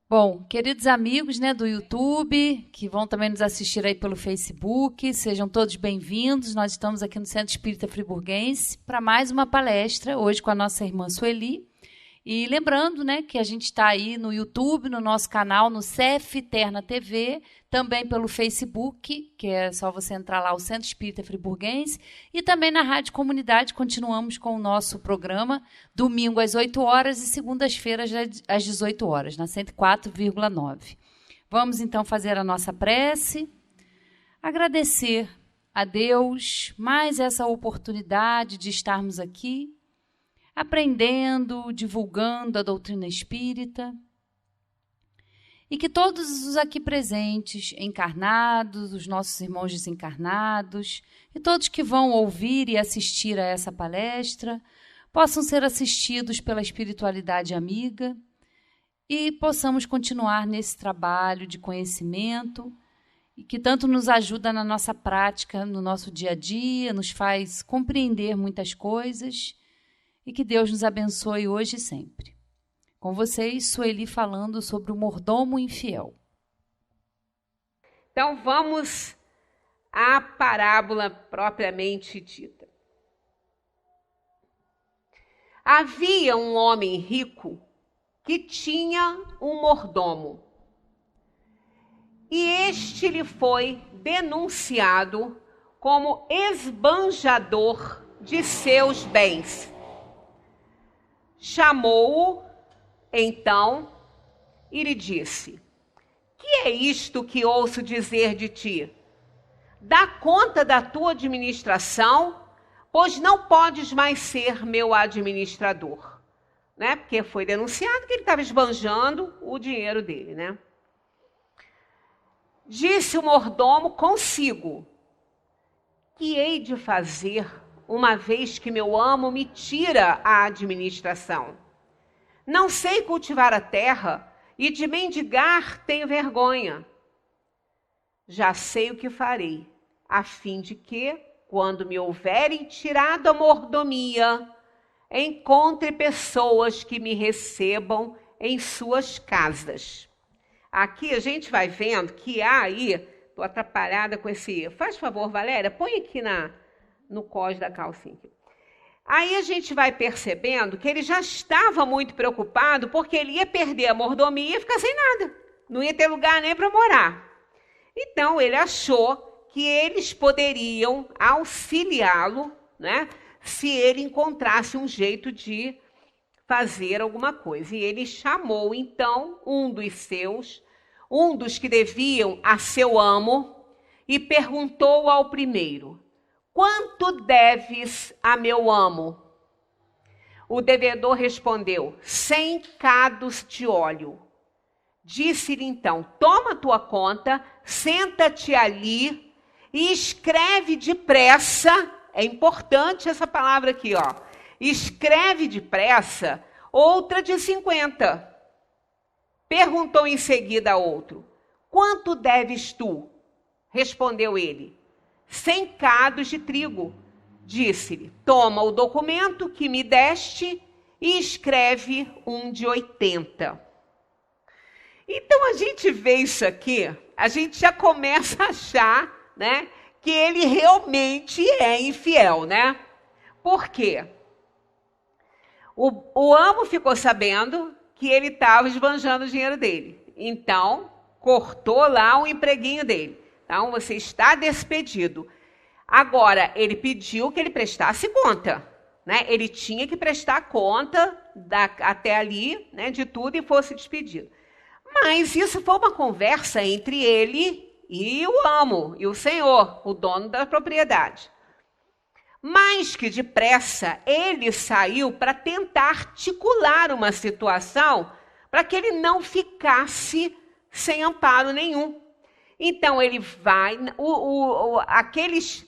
Bom, queridos amigos, né, do YouTube, que vão também nos assistir aí pelo Facebook, sejam todos bem-vindos. Nós estamos aqui no Centro Espírita Friburguense para mais uma palestra, hoje com a nossa irmã Sueli. E lembrando, né, que a gente está aí no YouTube, no nosso canal, no CEF Terna TV, também pelo Facebook, que é só você entrar lá, o Centro Espírita Friburguense, e também na Rádio Comunidade. Continuamos com o nosso programa, domingo às 8 horas e segundas-feiras às 18 horas, na 104,9. Vamos, então, fazer a nossa prece, agradecer a Deus mais essa oportunidade de estarmos aqui, aprendendo, divulgando a doutrina espírita, e que todos os aqui presentes, encarnados, os nossos irmãos desencarnados, e todos que vão ouvir e assistir a essa palestra, possam ser assistidos pela espiritualidade amiga e possamos continuar nesse trabalho de conhecimento e que tanto nos ajuda na nossa prática, no nosso dia a dia, nos faz compreender muitas coisas. E que Deus nos abençoe hoje e sempre. Com vocês, Sueli falando sobre o mordomo infiel. Então, vamos à parábola propriamente dita. Havia um homem rico que tinha um mordomo. E este lhe foi denunciado como esbanjador de seus bens. Chamou-o, então, e lhe disse: que é isto que ouço dizer de ti? Dá conta da tua administração, pois não podes mais ser meu administrador. Né? Porque foi denunciado que ele estava esbanjando o dinheiro dele. Né? Disse o mordomo consigo: que hei de fazer, uma vez que meu amo me tira a administração? Não sei cultivar a terra e de mendigar tenho vergonha. Já sei o que farei, a fim de que, quando me houverem tirado a mordomia, encontre pessoas que me recebam em suas casas. Aqui a gente vai vendo que há aí, estou atrapalhada com esse... Faz favor, Valéria, põe aqui no cós da calcinha. Aí a gente vai percebendo que ele já estava muito preocupado porque ele ia perder a mordomia e ia ficar sem nada. Não ia ter lugar nem para morar. Então ele achou que eles poderiam auxiliá-lo, né, se ele encontrasse um jeito de fazer alguma coisa. E ele chamou então um dos que deviam a seu amo, e perguntou ao primeiro: quanto deves a meu amo? O devedor respondeu: 100 cados de óleo. Disse-lhe então: toma tua conta, senta-te ali e escreve depressa. É importante essa palavra aqui, ó. Escreve depressa outra de 50. Perguntou em seguida a outro: quanto deves tu? Respondeu ele: 100 cados de trigo. Disse-lhe: toma o documento que me deste e escreve um de 80. Então a gente vê isso aqui, a gente já começa a achar, né, que ele realmente é infiel, né? Por quê? O amo ficou sabendo que ele estava esbanjando o dinheiro dele. Então, cortou lá o empreguinho dele. Então, você está despedido. Agora, ele pediu que ele prestasse conta. Né? Ele tinha que prestar conta até ali, né, de tudo, e fosse despedido. Mas isso foi uma conversa entre ele e o amo, e o senhor, o dono da propriedade. Mais que depressa, ele saiu para tentar articular uma situação para que ele não ficasse sem amparo nenhum. Então, ele vai... aqueles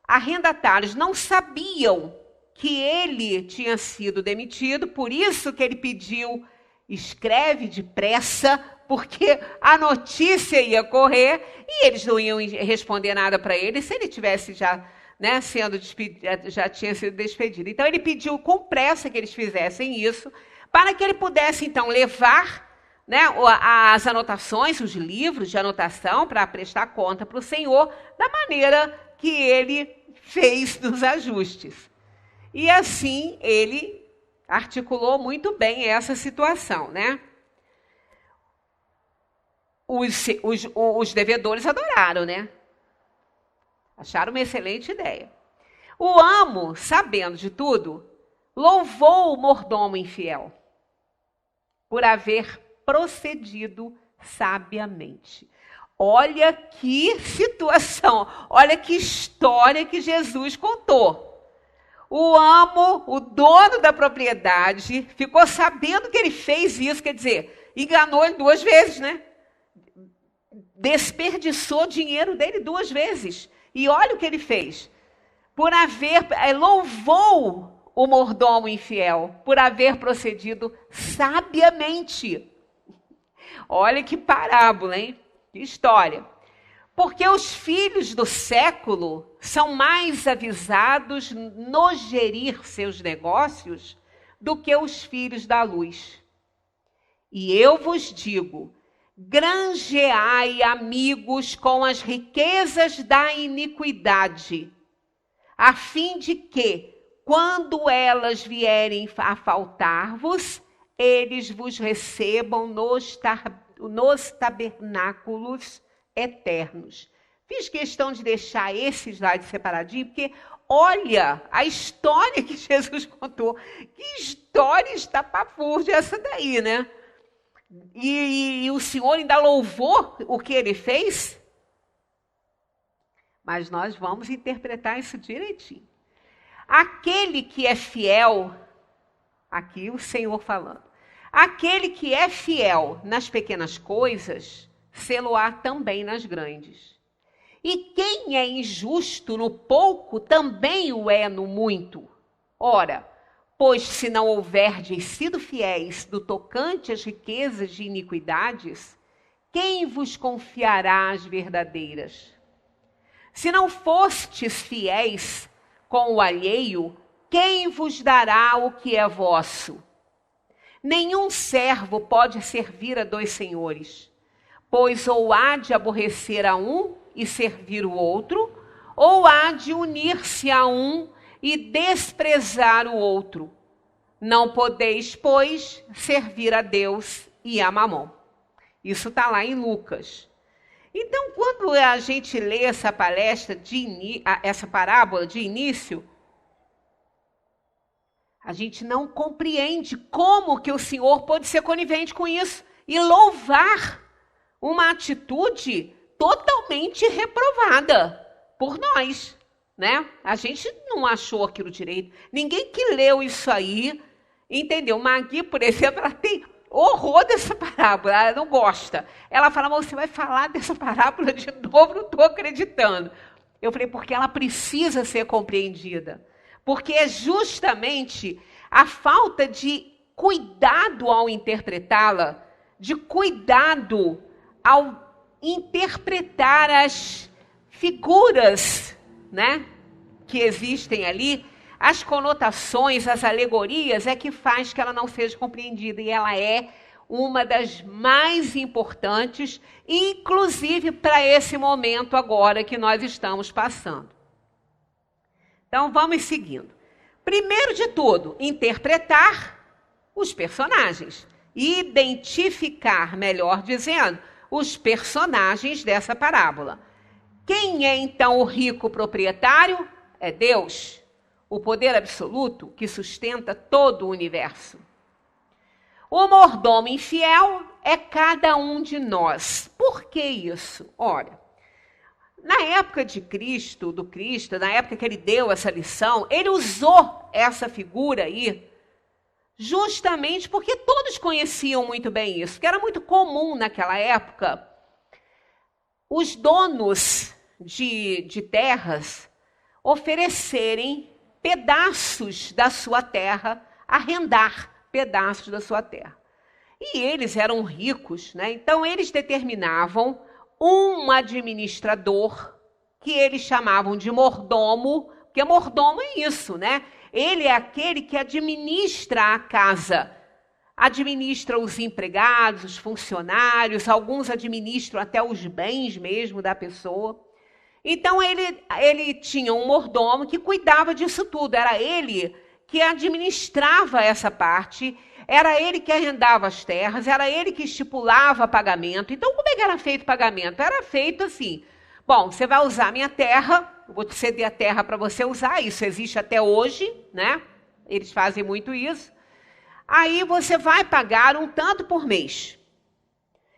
arrendatários não sabiam que ele tinha sido demitido, por isso que ele pediu: escreve depressa, porque a notícia ia correr e eles não iam responder nada para ele se ele tivesse já, né, já tinha sido despedido. Então, ele pediu com pressa que eles fizessem isso, para que ele pudesse, então, levar né, as anotações, os livros de anotação para prestar conta para o Senhor da maneira que ele fez nos ajustes. E assim ele articulou muito bem essa situação, né? Os devedores adoraram, né? Acharam uma excelente ideia. O amo, sabendo de tudo, louvou o mordomo infiel por haver procedido sabiamente. Olha que situação, olha que história que Jesus contou. O amo, o dono da propriedade, ficou sabendo que ele fez isso, quer dizer, enganou ele 2 vezes, né? Desperdiçou o dinheiro dele 2 vezes. E olha o que ele fez. Louvou o mordomo infiel por haver procedido sabiamente. Olha que parábola, hein? Que história. Porque os filhos do século são mais avisados no gerir seus negócios do que os filhos da luz. E eu vos digo, granjeai amigos com as riquezas da iniquidade, a fim de que, quando elas vierem a faltar-vos, eles vos recebam nos tabernáculos eternos. Fiz questão de deixar esse slide separadinho, porque olha a história que Jesus contou. Que história estapafúrdia essa daí, né? E o Senhor ainda louvou o que ele fez? Mas nós vamos interpretar isso direitinho. Aquele que é fiel, aqui o Senhor falando, aquele que é fiel nas pequenas coisas, sê-lo-á também nas grandes. E quem é injusto no pouco, também o é no muito. Ora, pois se não houverdes sido fiéis no tocante às riquezas de iniquidades, quem vos confiará as verdadeiras? Se não fostes fiéis com o alheio, quem vos dará o que é vosso? Nenhum servo pode servir a 2 senhores, pois ou há de aborrecer a um e servir o outro, ou há de unir-se a um e desprezar o outro. Não podeis, pois, servir a Deus e a Mamon. Isso está lá em Lucas. Então, quando a gente lê essa essa parábola de início, a gente não compreende como que o Senhor pode ser conivente com isso e louvar uma atitude totalmente reprovada por nós, né? A gente não achou aquilo direito. Ninguém que leu isso aí entendeu. Magui, por exemplo, ela tem horror dessa parábola, ela não gosta. Ela fala, mas você vai falar dessa parábola de novo? Não estou acreditando. Eu falei, porque ela precisa ser compreendida. Porque é justamente a falta de cuidado ao interpretá-la, de cuidado ao interpretar as figuras, né, que existem ali, as conotações, as alegorias, é que faz que ela não seja compreendida. E ela é uma das mais importantes, inclusive para esse momento agora que nós estamos passando. Então, vamos seguindo. Primeiro de tudo, interpretar os personagens. Identificar, melhor dizendo, os personagens dessa parábola. Quem é, então, o rico proprietário? É Deus, o poder absoluto que sustenta todo o universo. O mordomo infiel é cada um de nós. Por que isso? Ora, na época de Cristo, na época que ele deu essa lição, ele usou essa figura aí justamente porque todos conheciam muito bem isso, que era muito comum naquela época os donos de terras oferecerem pedaços da sua terra, arrendar pedaços da sua terra. E eles eram ricos, né? Então eles determinavam um administrador, que eles chamavam de mordomo, porque mordomo é isso, né? Ele é aquele que administra a casa, administra os empregados, os funcionários, alguns administram até os bens mesmo da pessoa. Então, ele tinha um mordomo que cuidava disso tudo, era ele que administrava essa parte, era ele que arrendava as terras, era ele que estipulava pagamento. Então, como é que era feito o pagamento? Era feito assim, bom, você vai usar a minha terra, eu vou te ceder a terra para você usar, isso existe até hoje, né? Eles fazem muito isso. Aí você vai pagar um tanto por mês.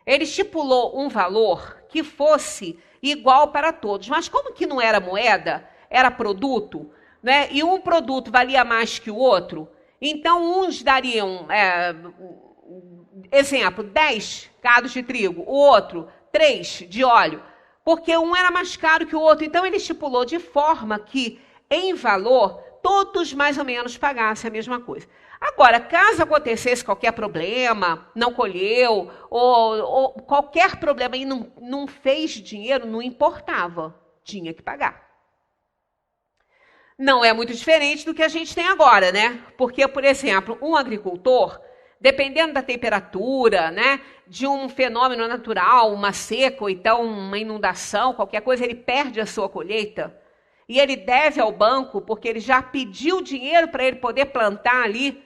Ele estipulou um valor que fosse igual para todos. Mas como que não era moeda, era produto, né? E um produto valia mais que o outro, então uns dariam, exemplo, 10 cados de trigo, o outro 3 de óleo, porque um era mais caro que o outro. Então ele estipulou de forma que, em valor, todos mais ou menos pagassem a mesma coisa. Agora, caso acontecesse qualquer problema, não colheu, ou qualquer problema e não fez dinheiro, não importava, tinha que pagar. Não é muito diferente do que a gente tem agora, né? Porque, por exemplo, um agricultor, dependendo da temperatura, né, de um fenômeno natural, uma seca ou então uma inundação, qualquer coisa, ele perde a sua colheita e ele deve ao banco porque ele já pediu dinheiro para ele poder plantar ali.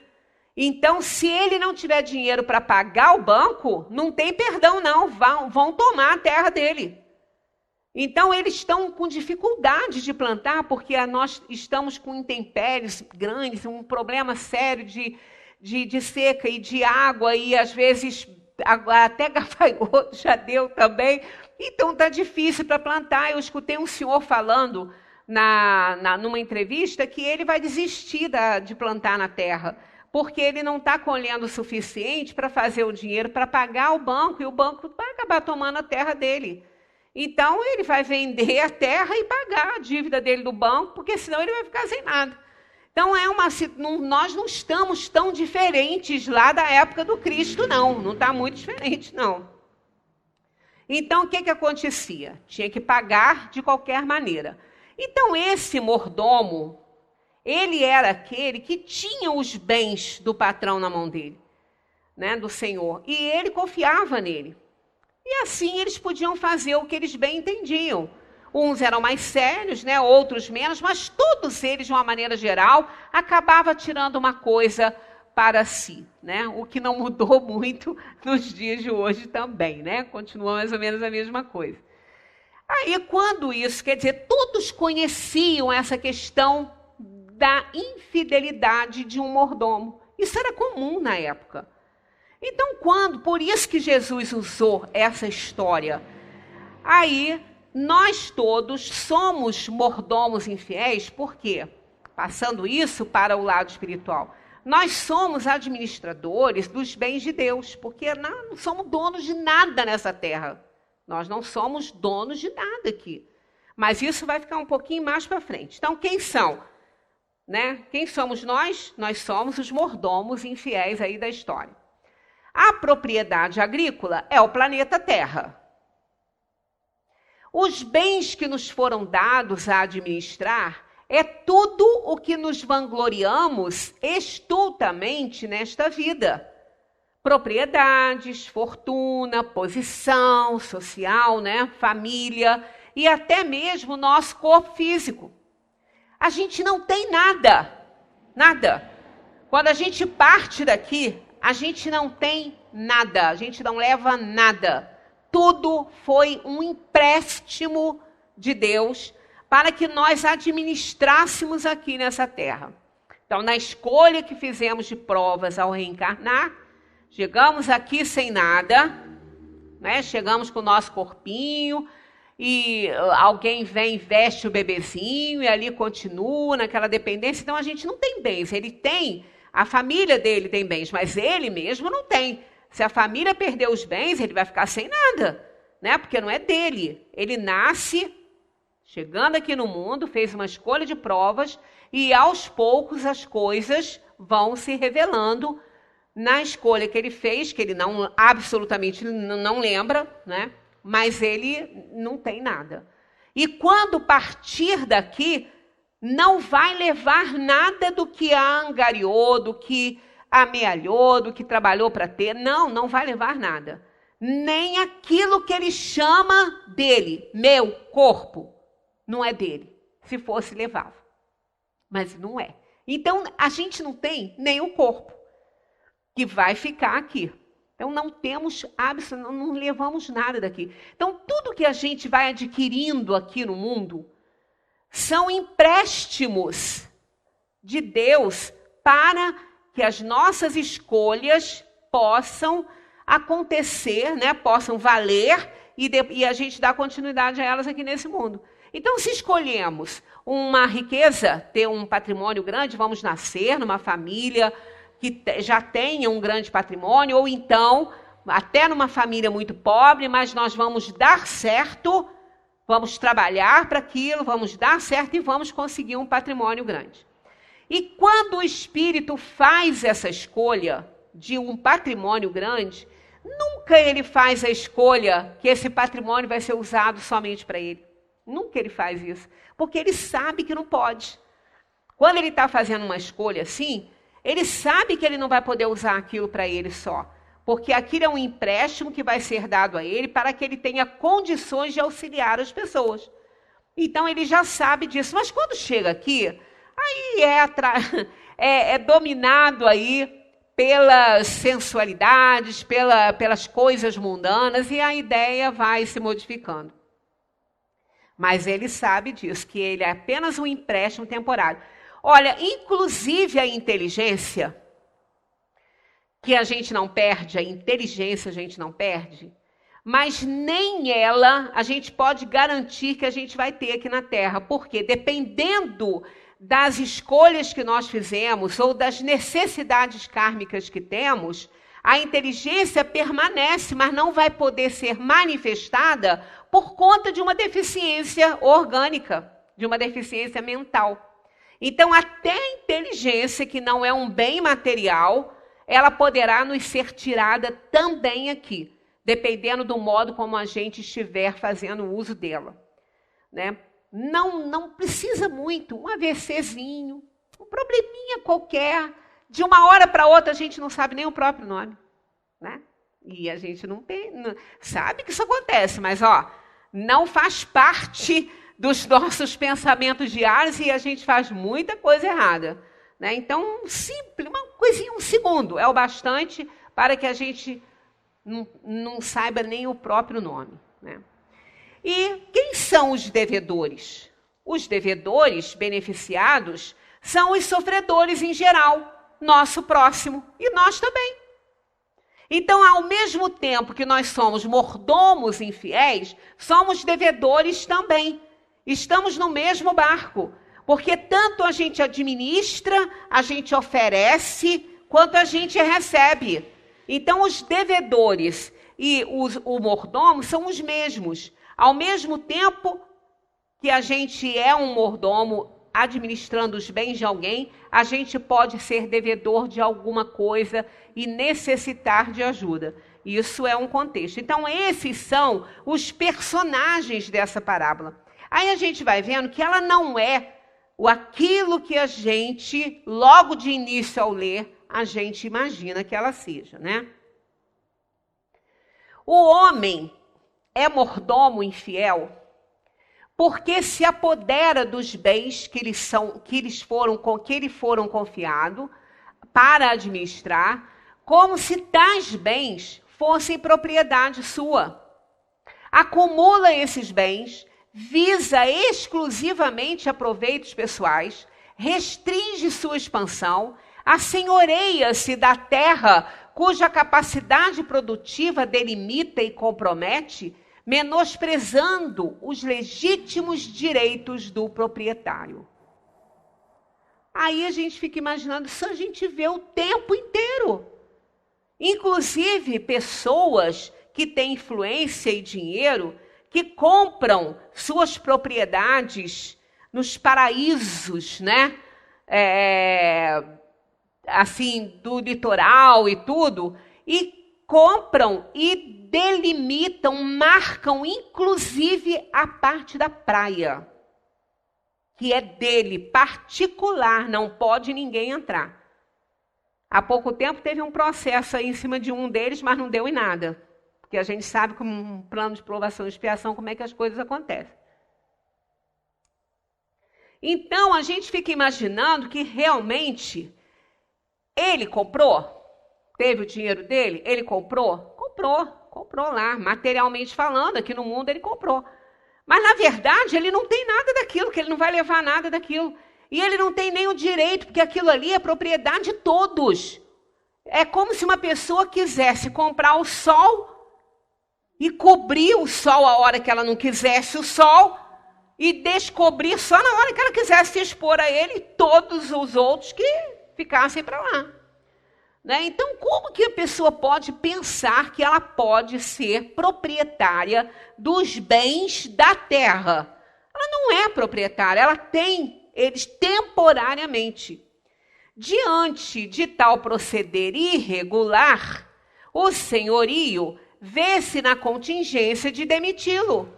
Então, se ele não tiver dinheiro para pagar o banco, não tem perdão não, vão tomar a terra dele. Então, eles estão com dificuldade de plantar porque nós estamos com intempéries grandes, um problema sério de seca e de água e, às vezes, até gafanhoto já deu também. Então, está difícil para plantar. Eu escutei um senhor falando numa entrevista que ele vai desistir de plantar na terra, porque ele não está colhendo o suficiente para fazer o dinheiro para pagar o banco, e o banco vai acabar tomando a terra dele. Então, ele vai vender a terra e pagar a dívida dele do banco, porque senão ele vai ficar sem nada. Então, nós não estamos tão diferentes lá da época do Cristo, não está muito diferente, não. Então, o que acontecia? Tinha que pagar de qualquer maneira. Então, esse mordomo, ele era aquele que tinha os bens do patrão na mão dele, né, do Senhor, e ele confiava nele. E assim eles podiam fazer o que eles bem entendiam. Uns eram mais sérios, né, outros menos, mas todos eles, de uma maneira geral, acabavam tirando uma coisa para si, né? O que não mudou muito nos dias de hoje também, né? Continua mais ou menos a mesma coisa. Aí, quando isso, quer dizer, todos conheciam essa questão da infidelidade de um mordomo. Isso era comum na época. Então, por isso que Jesus usou essa história. Aí, nós todos somos mordomos infiéis, por quê? Passando isso para o lado espiritual. Nós somos administradores dos bens de Deus, porque não somos donos de nada nessa terra. Nós não somos donos de nada aqui. Mas isso vai ficar um pouquinho mais para frente. Então, quem são? Né? Quem somos nós? Nós somos os mordomos infiéis aí da história. A propriedade agrícola é o planeta Terra. Os bens que nos foram dados a administrar é tudo o que nos vangloriamos estultamente nesta vida. Propriedades, fortuna, posição social, né? Família e até mesmo nosso corpo físico. A gente não tem nada, nada. Quando a gente parte daqui, a gente não tem nada, a gente não leva nada. Tudo foi um empréstimo de Deus para que nós administrássemos aqui nessa terra. Então, na escolha que fizemos de provas ao reencarnar, chegamos aqui sem nada, né? Chegamos com o nosso corpinho e alguém vem, veste o bebezinho e ali continua naquela dependência. Então, a gente não tem bens, ele tem, a família dele tem bens, mas ele mesmo não tem. Se a família perder os bens, ele vai ficar sem nada, né? Porque não é dele. Ele nasce, chegando aqui no mundo, fez uma escolha de provas e aos poucos as coisas vão se revelando na escolha que ele fez, que ele absolutamente não lembra, né? Mas ele não tem nada. E quando partir daqui, não vai levar nada do que angariou, do que amealhou, do que trabalhou para ter. Não, não vai levar nada. Nem aquilo que ele chama dele, meu corpo, não é dele. Se fosse, levava. Mas não é. Então, a gente não tem nem o corpo, que vai ficar aqui. Então, não temos, não levamos nada daqui. Então, tudo que a gente vai adquirindo aqui no mundo são empréstimos de Deus para que as nossas escolhas possam acontecer, né? Possam valer e a gente dá continuidade a elas aqui nesse mundo. Então, se escolhemos uma riqueza, ter um patrimônio grande, vamos nascer numa família que já tenha um grande patrimônio, ou então, até numa família muito pobre, mas nós vamos dar certo, vamos trabalhar para aquilo, vamos dar certo e vamos conseguir um patrimônio grande. E quando o espírito faz essa escolha de um patrimônio grande, nunca ele faz a escolha que esse patrimônio vai ser usado somente para ele. Nunca ele faz isso, porque ele sabe que não pode. Quando ele está fazendo uma escolha assim, ele sabe que ele não vai poder usar aquilo para ele só, porque aquilo é um empréstimo que vai ser dado a ele para que ele tenha condições de auxiliar as pessoas. Então ele já sabe disso, mas quando chega aqui, aí é dominado aí pelas sensualidades, pelas coisas mundanas, e a ideia vai se modificando. Mas ele sabe disso, que ele é apenas um empréstimo temporário. Olha, inclusive a inteligência, que a gente não perde, a inteligência a gente não perde, mas nem ela a gente pode garantir que a gente vai ter aqui na Terra, porque dependendo das escolhas que nós fizemos ou das necessidades kármicas que temos, a inteligência permanece, mas não vai poder ser manifestada por conta de uma deficiência orgânica, de uma deficiência mental. Então, até a inteligência, que não é um bem material, ela poderá nos ser tirada também aqui, dependendo do modo como a gente estiver fazendo uso dela, né? Não precisa muito, um AVCzinho, um probleminha qualquer, de uma hora para outra a gente não sabe nem o próprio nome, né? E a gente não sabe que isso acontece, mas não faz parte dos nossos pensamentos diários e a gente faz muita coisa errada, né? Então, simples, uma coisinha, um segundo, é o bastante para que a gente não saiba nem o próprio nome, né? E quem são os devedores? Os devedores beneficiados são os sofredores em geral, nosso próximo e nós também. Então, ao mesmo tempo que nós somos mordomos infiéis, somos devedores também. Estamos no mesmo barco, porque tanto a gente administra, a gente oferece, quanto a gente recebe. Então, os devedores e o mordomo são os mesmos. Ao mesmo tempo que a gente é um mordomo administrando os bens de alguém, a gente pode ser devedor de alguma coisa e necessitar de ajuda. Isso é um contexto. Então, esses são os personagens dessa parábola. Aí a gente vai vendo que ela não é aquilo que a gente, logo de início ao ler, a gente imagina que ela seja, né? O homem é mordomo infiel porque se apodera dos bens que lhe foram confiados para administrar, como se tais bens fossem propriedade sua. Acumula esses bens, visa exclusivamente a proveitos pessoais, restringe sua expansão, assenhoreia-se da terra cuja capacidade produtiva delimita e compromete, menosprezando os legítimos direitos do proprietário. Aí a gente fica imaginando, isso a gente vê o tempo inteiro. Inclusive pessoas que têm influência e dinheiro, que compram suas propriedades nos paraísos, né? Assim, do litoral e tudo, e compram e delimitam, marcam, inclusive, a parte da praia, que é dele, particular, não pode ninguém entrar. Há pouco tempo teve um processo aí em cima de um deles, mas não deu em nada. Porque a gente sabe, como um plano de provação e expiação, como é que as coisas acontecem. Então, a gente fica imaginando que realmente ele comprou, teve o dinheiro dele, ele comprou lá, materialmente falando, aqui no mundo ele comprou. Mas, na verdade, ele não tem nada daquilo, que ele não vai levar nada daquilo. E ele não tem nem o direito, porque aquilo ali é propriedade de todos. É como se uma pessoa quisesse comprar o sol e cobrir o sol a hora que ela não quisesse o sol e descobrir só na hora que ela quisesse se expor a ele e todos os outros que ficassem para lá. Né? Então, como que a pessoa pode pensar que ela pode ser proprietária dos bens da terra? Ela não é proprietária, ela tem eles temporariamente. Diante de tal proceder irregular, o senhorio vê-se na contingência de demiti-lo.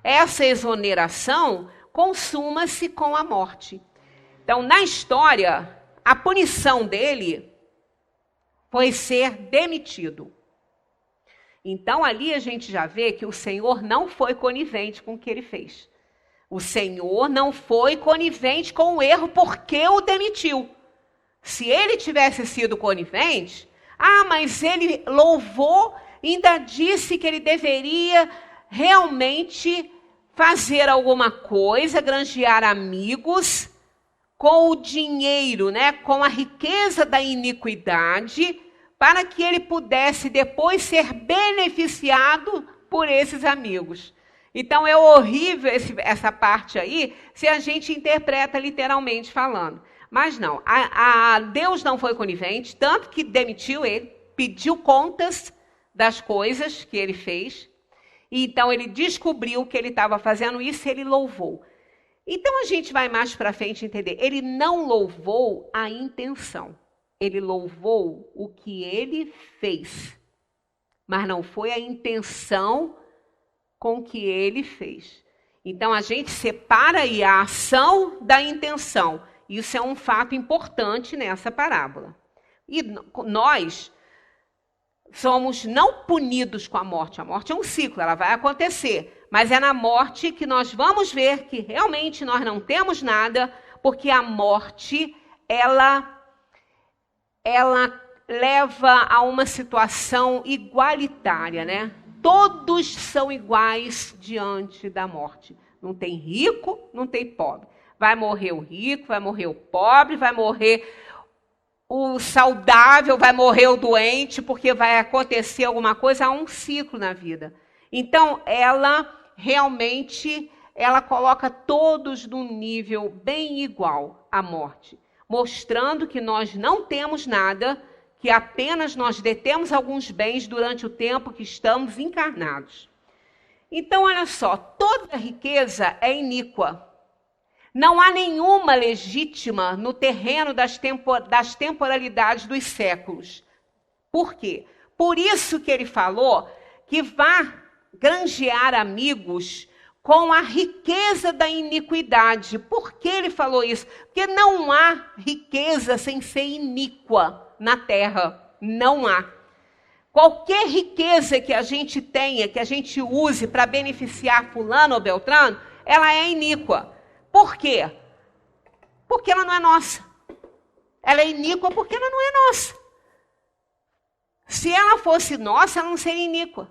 Essa exoneração consuma-se com a morte. Então, na história, a punição dele foi ser demitido. Então, ali a gente já vê que o Senhor não foi conivente com o que ele fez. O Senhor não foi conivente com o erro porque o demitiu. Se ele tivesse sido conivente, mas ele louvou, ainda disse que ele deveria realmente fazer alguma coisa, granjear amigos com o dinheiro, né, com a riqueza da iniquidade, para que ele pudesse depois ser beneficiado por esses amigos. Então é horrível essa parte aí, se a gente interpreta literalmente falando. Mas não, Deus não foi conivente, tanto que demitiu ele, pediu contas das coisas que ele fez. E então ele descobriu que ele estava fazendo isso e ele louvou. Então a gente vai mais para frente entender. Ele não louvou a intenção. Ele louvou o que ele fez. Mas não foi a intenção com que ele fez. Então a gente separa aí a ação da intenção. Isso é um fato importante nessa parábola. E nós somos não punidos com a morte. A morte é um ciclo, ela vai acontecer. Mas é na morte que nós vamos ver que realmente nós não temos nada, porque a morte, ela leva a uma situação igualitária, né? Todos são iguais diante da morte. Não tem rico, não tem pobre. Vai morrer o rico, vai morrer o pobre, vai morrer o saudável, vai morrer o doente, porque vai acontecer alguma coisa. Há um ciclo na vida. Então, ela realmente, ela coloca todos num nível bem igual à morte, mostrando que nós não temos nada, que apenas nós detemos alguns bens durante o tempo que estamos encarnados. Então, olha só, toda riqueza é iníqua. Não há nenhuma legítima no terreno das temporalidades dos séculos. Por quê? Por isso que ele falou que vá granjear amigos com a riqueza da iniquidade. Por que ele falou isso? Porque não há riqueza sem ser iníqua na terra. Não há. Qualquer riqueza que a gente tenha, que a gente use para beneficiar fulano ou beltrano, ela é iníqua. Por quê? Porque ela não é nossa. Ela é iníqua porque ela não é nossa. Se ela fosse nossa, ela não seria iníqua.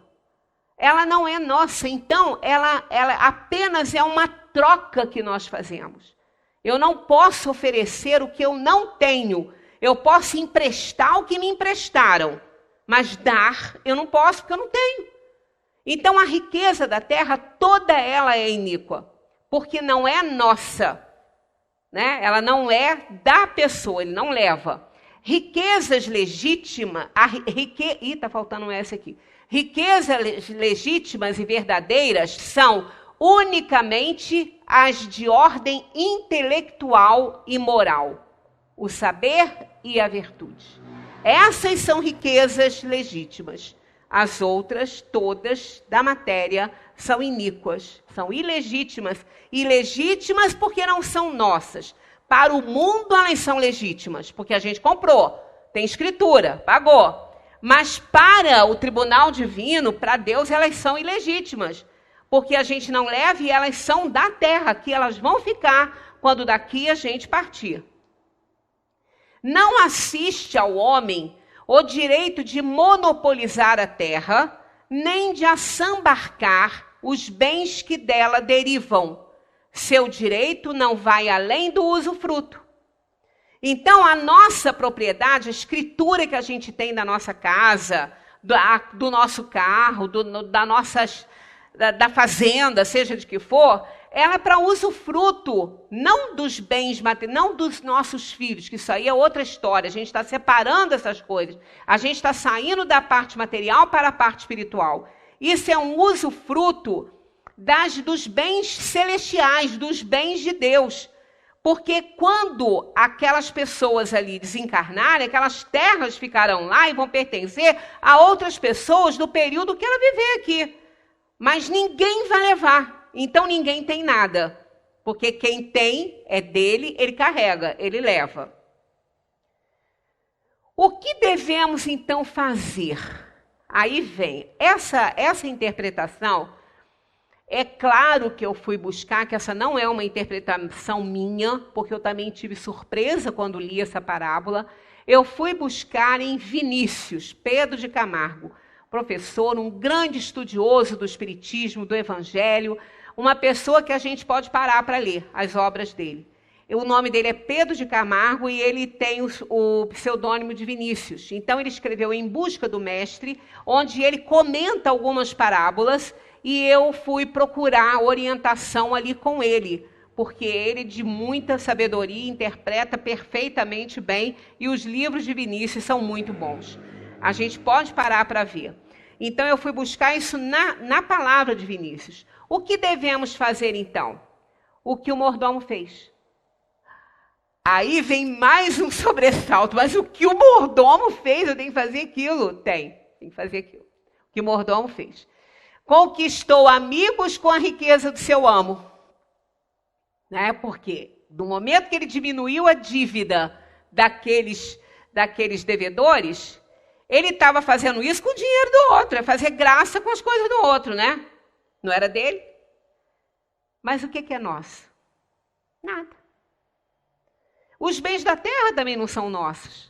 Ela não é nossa. Então, ela apenas é uma troca que nós fazemos. Eu não posso oferecer o que eu não tenho. Eu posso emprestar o que me emprestaram. Mas dar, eu não posso porque eu não tenho. Então, a riqueza da terra, toda ela é iníqua. Porque não é nossa, né? Ela não é da pessoa, ele não leva. Riquezas legítimas, tá faltando um S aqui. Riquezas legítimas e verdadeiras são unicamente as de ordem intelectual e moral, o saber e a virtude. Essas são riquezas legítimas. As outras, todas, da matéria, são iníquas, são ilegítimas. Ilegítimas porque não são nossas. Para o mundo, elas são legítimas, porque a gente comprou. tem escritura, pagou. Mas para o tribunal divino, para Deus, elas são ilegítimas. Porque a gente não leva e elas são da terra, que elas vão ficar quando daqui a gente partir. Não assiste ao homem o direito de monopolizar a terra, nem de assambarcar os bens que dela derivam. Seu direito não vai além do usufruto. Então, a nossa propriedade, a escritura que a gente tem da nossa casa, do nosso carro, da fazenda, seja de que for, ela é para usufruto, não dos bens materiais, não dos nossos filhos, que isso aí é outra história. A gente está separando essas coisas. A gente está saindo da parte material para a parte espiritual. Isso é um usufruto dos bens celestiais, dos bens de Deus. Porque quando aquelas pessoas ali desencarnarem, aquelas terras ficarão lá e vão pertencer a outras pessoas do período que ela viver aqui. Mas ninguém vai levar. Então ninguém tem nada. Porque quem tem é dele, ele carrega, ele leva. O que devemos então fazer? Aí vem essa interpretação. É claro que eu fui buscar, que essa não é uma interpretação minha, porque eu também tive surpresa quando li essa parábola. Eu fui buscar em Vinícius, Pedro de Camargo, professor, um grande estudioso do Espiritismo, do Evangelho, uma pessoa que a gente pode parar para ler as obras dele. O nome dele é Pedro de Camargo e ele tem o pseudônimo de Vinícius. Então ele escreveu Em Busca do Mestre, onde ele comenta algumas parábolas, e eu fui procurar orientação ali com ele, porque ele, de muita sabedoria, interpreta perfeitamente bem, e os livros de Vinícius são muito bons. A gente pode parar para ver. Então, eu fui buscar isso na palavra de Vinícius. O que devemos fazer, então? O que o mordomo fez. Aí vem mais um sobressalto. Mas o que o mordomo fez? Eu tenho que fazer aquilo? Tem que fazer aquilo. O que o mordomo fez. Conquistou amigos com a riqueza do seu amo. Né? Porque do momento que ele diminuiu a dívida daqueles devedores, ele estava fazendo isso com o dinheiro do outro, é fazer graça com as coisas do outro, né? Não era dele? Mas o que é nosso? Nada. Os bens da terra também não são nossos.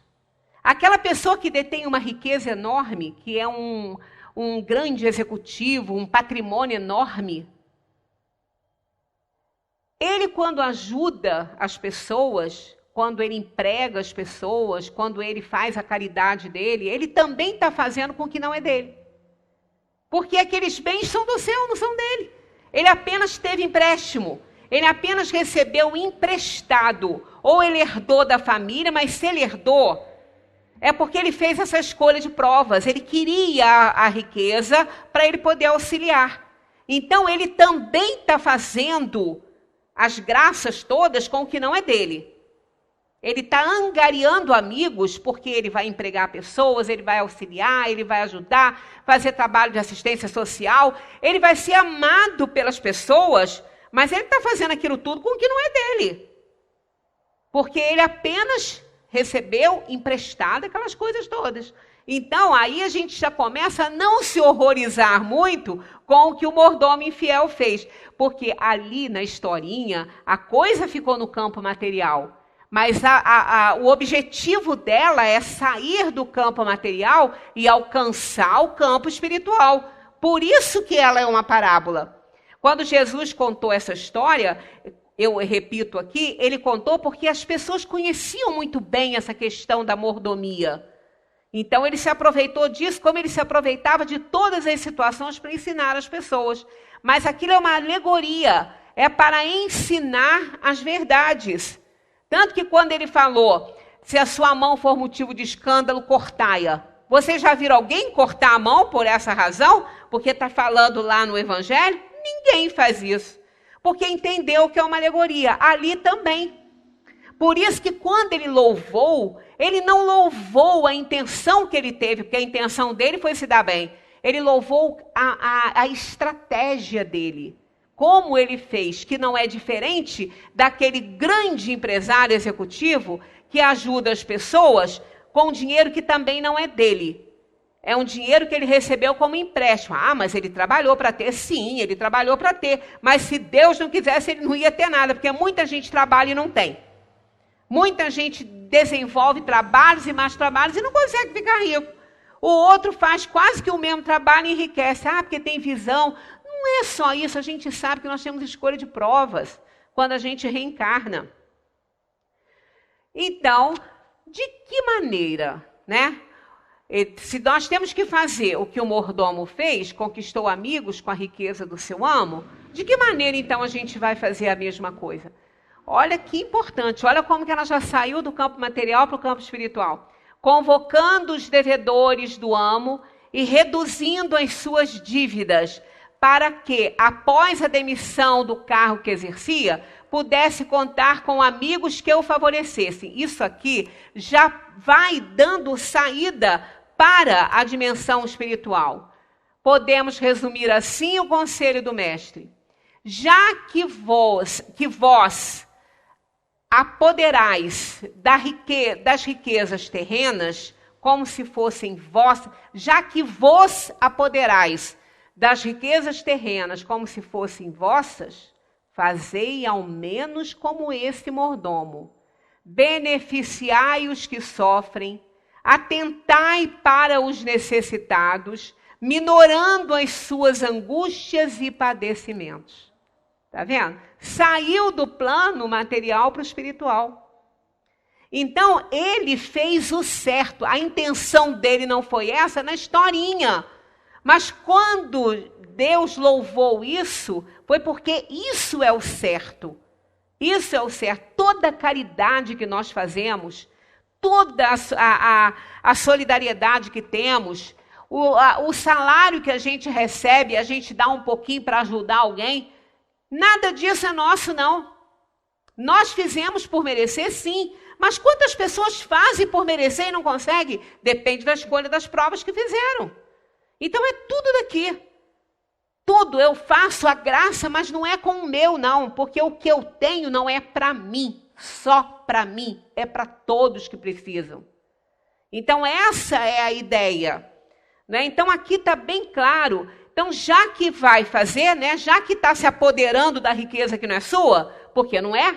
Aquela pessoa que detém uma riqueza enorme, que é um grande executivo, um patrimônio enorme, ele, quando ajuda as pessoas, quando ele emprega as pessoas, quando ele faz a caridade dele, ele também está fazendo com o que não é dele. Porque aqueles bens são do céu, não são dele. Ele apenas teve empréstimo, ele apenas recebeu emprestado, ou ele herdou da família, mas se ele herdou, é porque ele fez essa escolha de provas. Ele queria a riqueza para ele poder auxiliar. Então, ele também está fazendo as graças todas com o que não é dele. Ele está angariando amigos porque ele vai empregar pessoas, ele vai auxiliar, ele vai ajudar, fazer trabalho de assistência social. Ele vai ser amado pelas pessoas, mas ele está fazendo aquilo tudo com o que não é dele. Porque ele apenas recebeu emprestado aquelas coisas todas. Então, aí a gente já começa a não se horrorizar muito com o que o mordomo infiel fez. Porque ali na historinha, a coisa ficou no campo material. Mas o objetivo dela é sair do campo material e alcançar o campo espiritual. Por isso que ela é uma parábola. Quando Jesus contou essa história, eu repito aqui, ele contou porque as pessoas conheciam muito bem essa questão da mordomia. Então, ele se aproveitou disso, como ele se aproveitava de todas as situações para ensinar as pessoas. Mas aquilo é uma alegoria, é para ensinar as verdades. Tanto que quando ele falou, se a sua mão for motivo de escândalo, cortai-a. Vocês já viram alguém cortar a mão por essa razão? Porque está falando lá no Evangelho? Ninguém faz isso. Porque entendeu que é uma alegoria. Ali também. Por isso que quando ele louvou, ele não louvou a intenção que ele teve, porque a intenção dele foi se dar bem. Ele louvou a estratégia dele. Como ele fez, que não é diferente daquele grande empresário executivo que ajuda as pessoas com um dinheiro que também não é dele. É um dinheiro que ele recebeu como empréstimo. Ah, mas ele trabalhou para ter? Sim, ele trabalhou para ter. Mas se Deus não quisesse, ele não ia ter nada, porque muita gente trabalha e não tem. Muita gente desenvolve trabalhos e mais trabalhos e não consegue ficar rico. O outro faz quase que o mesmo trabalho e enriquece. Ah, porque tem visão. Não é só isso, a gente sabe que nós temos escolha de provas quando a gente reencarna. Então, de que maneira, né? Se nós temos que fazer o que o mordomo fez, conquistou amigos com a riqueza do seu amo, de que maneira então a gente vai fazer a mesma coisa? Olha que importante, olha como que ela já saiu do campo material para o campo espiritual. Convocando os devedores do amo e reduzindo as suas dívidas, para que, após a demissão do cargo que exercia, pudesse contar com amigos que o favorecessem. Isso aqui já vai dando saída para a dimensão espiritual. Podemos resumir assim o conselho do mestre. Já que vós apoderais das riquezas terrenas, como se fossem vossas, já que vos apoderais das riquezas terrenas como se fossem vossas, fazei ao menos como esse mordomo. Beneficiai os que sofrem, atentai para os necessitados, minorando as suas angústias e padecimentos. Está vendo? Saiu do plano material para o espiritual. Então, ele fez o certo. A intenção dele não foi essa na historinha. Mas quando Deus louvou isso, foi porque isso é o certo. Isso é o certo. Toda a caridade que nós fazemos, toda a solidariedade que temos, o salário que a gente recebe, a gente dá um pouquinho para ajudar alguém, nada disso é nosso, não. Nós fizemos por merecer, sim. Mas quantas pessoas fazem por merecer e não conseguem? Depende da escolha das provas que fizeram. Então é tudo daqui. Tudo eu faço a graça, mas não é com o meu, não. Porque o que eu tenho não é para mim, só para mim. É para todos que precisam. Então essa é a ideia. Né? Então aqui está bem claro. Então já que vai fazer, né? Já que está se apoderando da riqueza que não é sua, porque não é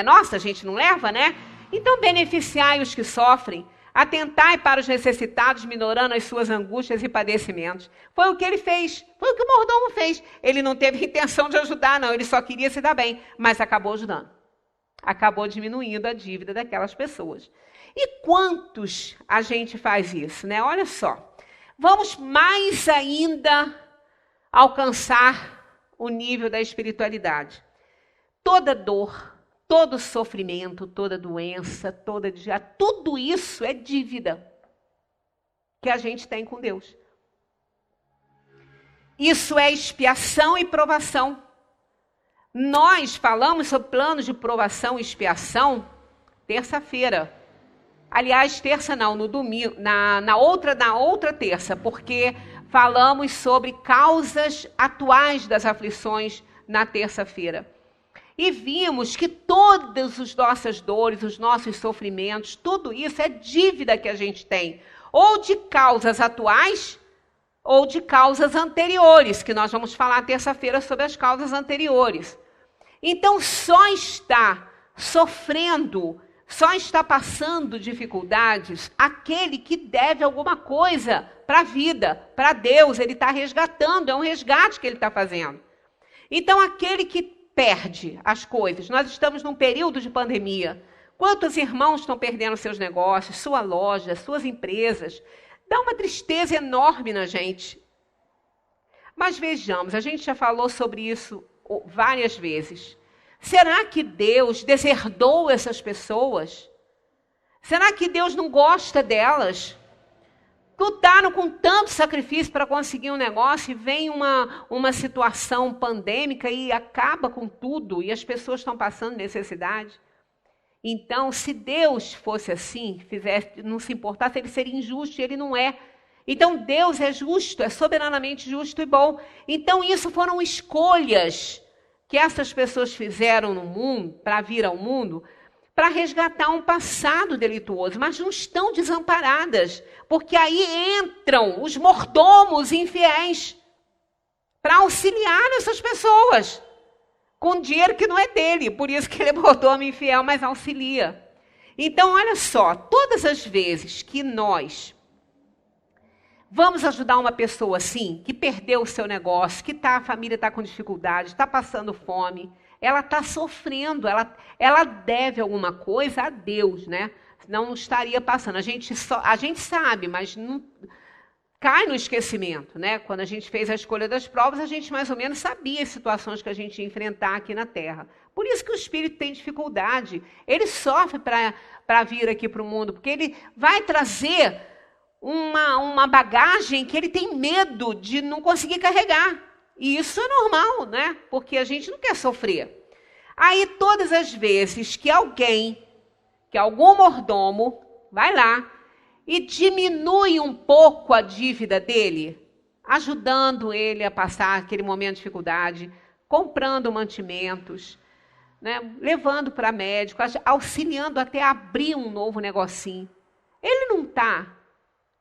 nossa, a gente não leva, né? Então beneficiai os que sofrem. Atentai para os necessitados, minorando as suas angústias e padecimentos. Foi o que ele fez, foi o que o mordomo fez. Ele não teve intenção de ajudar, não, ele só queria se dar bem, mas acabou ajudando. Acabou diminuindo a dívida daquelas pessoas. E quantos a gente faz isso, né? Olha só, vamos mais ainda alcançar o nível da espiritualidade. Toda dor, todo sofrimento, toda doença, tudo isso é dívida que a gente tem com Deus. Isso é expiação e provação. Nós falamos sobre planos de provação e expiação terça-feira. Aliás, terça não, no domingo, na outra terça, porque falamos sobre causas atuais das aflições na terça-feira. E vimos que todas as nossas dores, os nossos sofrimentos, tudo isso é dívida que a gente tem. Ou de causas atuais, ou de causas anteriores, que nós vamos falar terça-feira sobre as causas anteriores. Então, só está sofrendo, só está passando dificuldades aquele que deve alguma coisa para a vida, para Deus. Ele está resgatando, é um resgate que ele está fazendo. Então, aquele que perde as coisas. Nós estamos num período de pandemia. Quantos irmãos estão perdendo seus negócios, sua loja, suas empresas? Dá uma tristeza enorme na gente. Mas vejamos, a gente já falou sobre isso várias vezes. Será que Deus deserdou essas pessoas? Será que Deus não gosta delas? Lutaram com tanto sacrifício para conseguir um negócio e vem uma situação pandêmica e acaba com tudo e as pessoas estão passando necessidade. Então, se Deus fosse assim, não se importasse, ele seria injusto e ele não é. Então, Deus é justo, é soberanamente justo e bom. Então, isso foram escolhas que essas pessoas fizeram no mundo, para vir ao mundo, para resgatar um passado delituoso, mas não estão desamparadas, porque aí entram os mordomos infiéis para auxiliar essas pessoas com dinheiro que não é dele, por isso que ele é mordomo infiel, mas auxilia. Então, olha só, todas as vezes que nós vamos ajudar uma pessoa assim, que perdeu o seu negócio, que a família está com dificuldade, está passando fome, ela está sofrendo, ela deve alguma coisa a Deus, né? Senão não estaria passando. A gente sabe, mas não cai no esquecimento, né? Quando a gente fez a escolha das provas, a gente mais ou menos sabia as situações que a gente ia enfrentar aqui na Terra. Por isso que o espírito tem dificuldade. Ele sofre para vir aqui para o mundo, porque ele vai trazer uma bagagem que ele tem medo de não conseguir carregar. E isso é normal, né? Porque a gente não quer sofrer. Aí, todas as vezes que algum mordomo vai lá e diminui um pouco a dívida dele, ajudando ele a passar aquele momento de dificuldade, comprando mantimentos, né? Levando para médico, auxiliando até abrir um novo negocinho. Ele não está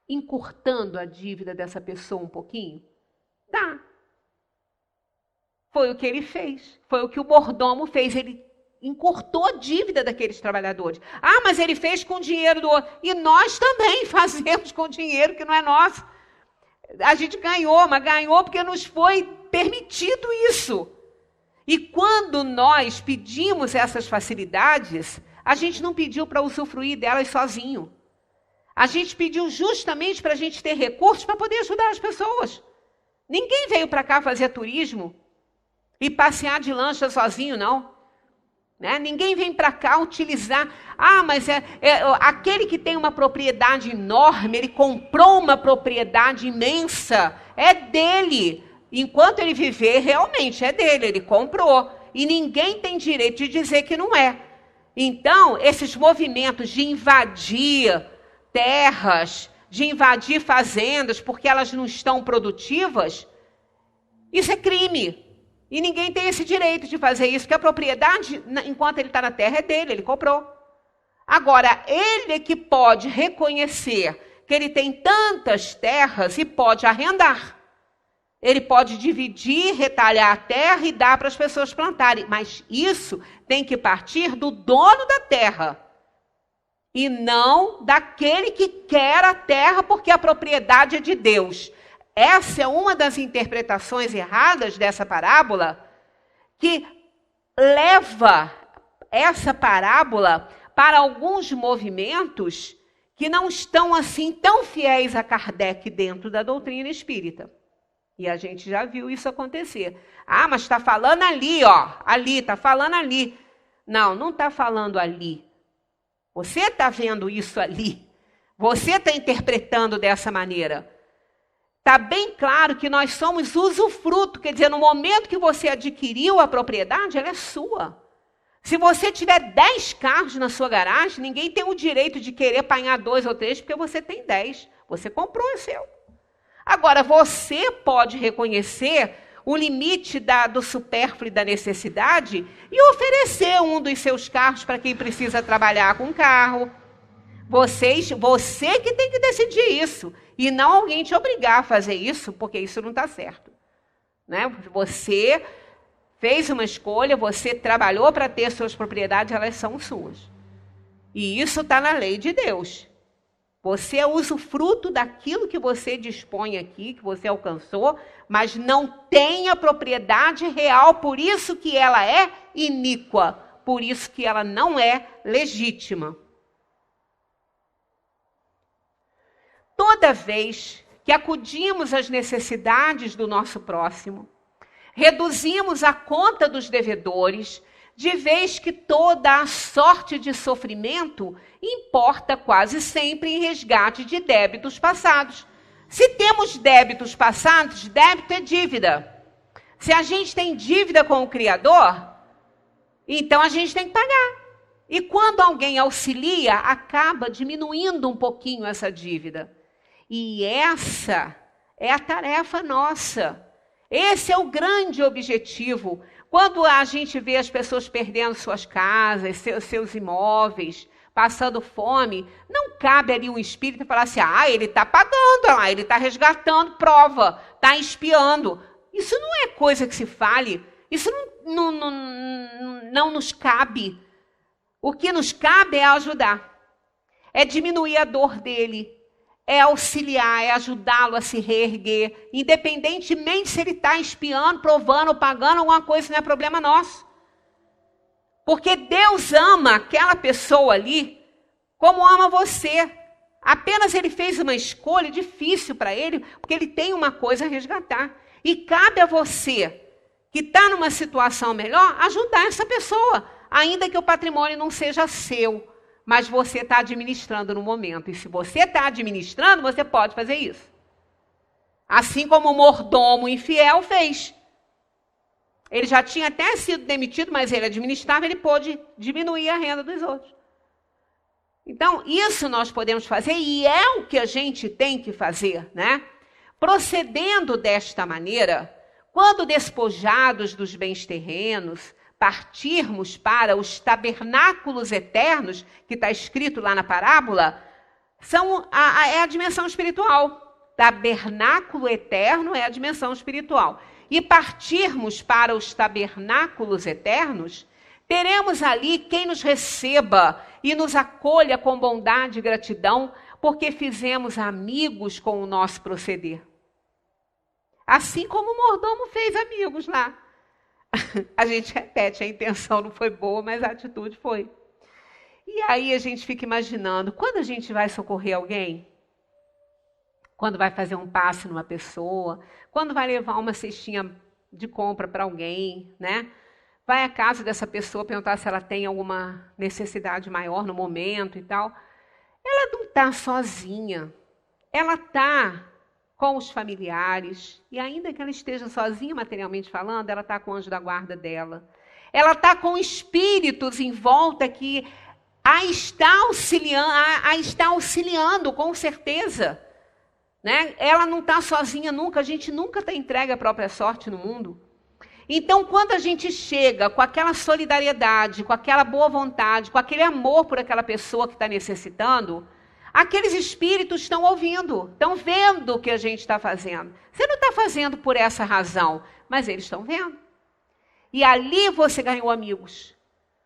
encurtando a dívida dessa pessoa um pouquinho? Tá. Foi o que ele fez. Foi o que o mordomo fez. Ele encurtou a dívida daqueles trabalhadores. Ah, mas ele fez com o dinheiro do outro. E nós também fazemos com dinheiro que não é nosso. A gente ganhou, mas ganhou porque nos foi permitido isso. E quando nós pedimos essas facilidades, a gente não pediu para usufruir delas sozinho. A gente pediu justamente para a gente ter recursos para poder ajudar as pessoas. Ninguém veio para cá fazer turismo e passear de lancha sozinho, não. Né? Ninguém vem para cá utilizar. Ah, mas aquele que tem uma propriedade enorme, ele comprou uma propriedade imensa, é dele. Enquanto ele viver, realmente é dele, ele comprou. E ninguém tem direito de dizer que não é. Então, esses movimentos de invadir terras, de invadir fazendas porque elas não estão produtivas, isso é crime. E ninguém tem esse direito de fazer isso, porque a propriedade, enquanto ele está na terra, é dele, ele comprou. Agora, ele é que pode reconhecer que ele tem tantas terras e pode arrendar. Ele pode dividir, retalhar a terra e dar para as pessoas plantarem. Mas isso tem que partir do dono da terra. E não daquele que quer a terra porque a propriedade é de Deus. Essa é uma das interpretações erradas dessa parábola que leva essa parábola para alguns movimentos que não estão assim tão fiéis a Kardec dentro da doutrina espírita. E a gente já viu isso acontecer. Ah, mas está falando ali, ó. Ali, está falando ali. Não, não está falando ali. Você está vendo isso ali. Você está interpretando dessa maneira. Está bem claro que nós somos usufruto. Quer dizer, no momento que você adquiriu a propriedade, ela é sua. Se você tiver 10 carros na sua garagem, ninguém tem o direito de querer apanhar 2 ou 3 porque você tem 10. Você comprou o seu. Agora, você pode reconhecer o limite do supérfluo e da necessidade e oferecer um dos seus carros para quem precisa trabalhar com carro. Você que tem que decidir isso. E não alguém te obrigar a fazer isso, porque isso não está certo. Né? Você fez uma escolha, você trabalhou para ter suas propriedades, elas são suas. E isso está na lei de Deus. Você é usufruto daquilo que você dispõe aqui, que você alcançou, mas não tem a propriedade real, por isso que ela é iníqua, por isso que ela não é legítima. Toda vez que acudimos às necessidades do nosso próximo, reduzimos a conta dos devedores, de vez que toda a sorte de sofrimento importa quase sempre em resgate de débitos passados. Se temos débitos passados, débito é dívida. Se a gente tem dívida com o Criador, então a gente tem que pagar. E quando alguém auxilia, acaba diminuindo um pouquinho essa dívida. E essa é a tarefa nossa. Esse é o grande objetivo. Quando a gente vê as pessoas perdendo suas casas, seus imóveis, passando fome, não cabe ali um espírito falar assim, ele está pagando, ele está resgatando, prova, está espiando. Isso não é coisa que se fale, isso não nos cabe. O que nos cabe é ajudar, é diminuir a dor dele, é auxiliar, é ajudá-lo a se reerguer, independentemente se ele está espiando, provando ou pagando alguma coisa, isso não é problema nosso. Porque Deus ama aquela pessoa ali como ama você. Apenas ele fez uma escolha difícil para ele, porque ele tem uma coisa a resgatar. E cabe a você, que está numa situação melhor, ajudar essa pessoa, ainda que o patrimônio não seja seu, mas você está administrando no momento. E se você está administrando, você pode fazer isso. Assim como o mordomo infiel fez. Ele já tinha até sido demitido, mas ele administrava, ele pôde diminuir a renda dos outros. Então, isso nós podemos fazer e é o que a gente tem que fazer, né? Procedendo desta maneira, quando despojados dos bens terrenos, partirmos para os tabernáculos eternos, que está escrito lá na parábola, é a dimensão espiritual. Tabernáculo eterno é a dimensão espiritual. E partirmos para os tabernáculos eternos, teremos ali quem nos receba e nos acolha com bondade e gratidão, porque fizemos amigos com o nosso proceder. Assim como o mordomo fez amigos lá. A gente repete, a intenção não foi boa, mas a atitude foi. E aí a gente fica imaginando, quando a gente vai socorrer alguém, quando vai fazer um passe numa pessoa, quando vai levar uma cestinha de compra para alguém, né? Vai à casa dessa pessoa perguntar se ela tem alguma necessidade maior no momento e tal. Ela não está sozinha, ela está com os familiares, e ainda que ela esteja sozinha materialmente falando, ela está com o anjo da guarda dela. Ela está com espíritos em volta que a está auxiliando com certeza. Né? Ela não está sozinha nunca, a gente nunca está entregue à própria sorte no mundo. Então, quando a gente chega com aquela solidariedade, com aquela boa vontade, com aquele amor por aquela pessoa que está necessitando, aqueles espíritos estão ouvindo, estão vendo o que a gente está fazendo. Você não está fazendo por essa razão, mas eles estão vendo. E ali você ganhou amigos.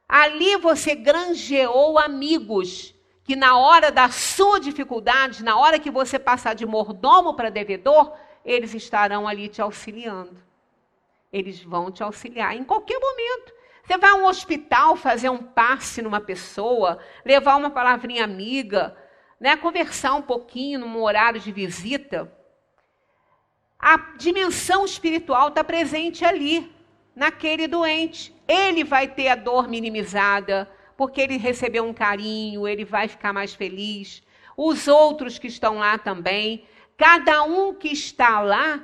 Ali você granjeou amigos, que na hora da sua dificuldade, na hora que você passar de mordomo para devedor, eles estarão ali te auxiliando. Eles vão te auxiliar em qualquer momento. Você vai a um hospital fazer um passe numa pessoa, levar uma palavrinha amiga, né, conversar um pouquinho num horário de visita. A dimensão espiritual está presente ali, naquele doente. Ele vai ter a dor minimizada, porque ele recebeu um carinho, ele vai ficar mais feliz. Os outros que estão lá também. Cada um que está lá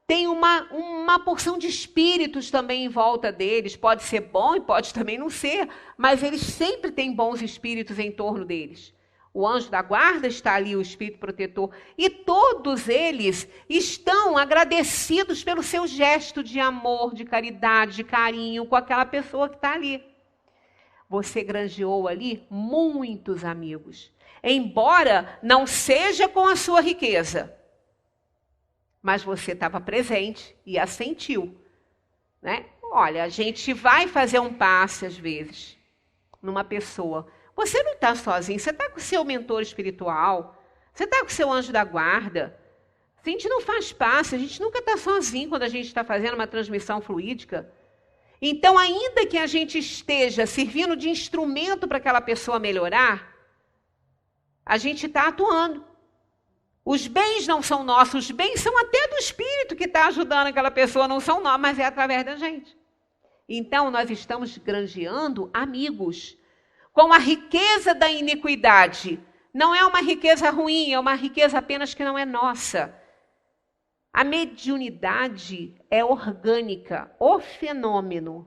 tem uma porção de espíritos também em volta deles. Pode ser bom e pode também não ser, mas eles sempre têm bons espíritos em torno deles. O anjo da guarda está ali, o espírito protetor, e todos eles estão agradecidos pelo seu gesto de amor, de caridade, de carinho com aquela pessoa que está ali. Você granjeou ali muitos amigos, embora não seja com a sua riqueza, mas você estava presente e a sentiu, né? Olha, a gente vai fazer um passe às vezes numa pessoa. Você não está sozinho, você está com o seu mentor espiritual, você está com o seu anjo da guarda. A gente não faz passe, a gente nunca está sozinho quando a gente está fazendo uma transmissão fluídica. Então, ainda que a gente esteja servindo de instrumento para aquela pessoa melhorar, a gente está atuando. Os bens não são nossos, os bens são até do espírito que está ajudando aquela pessoa, não são nossos, mas é através da gente. Então, nós estamos granjeando amigos. Com a riqueza da iniquidade. Não é uma riqueza ruim, é uma riqueza apenas que não é nossa. A mediunidade é orgânica. O fenômeno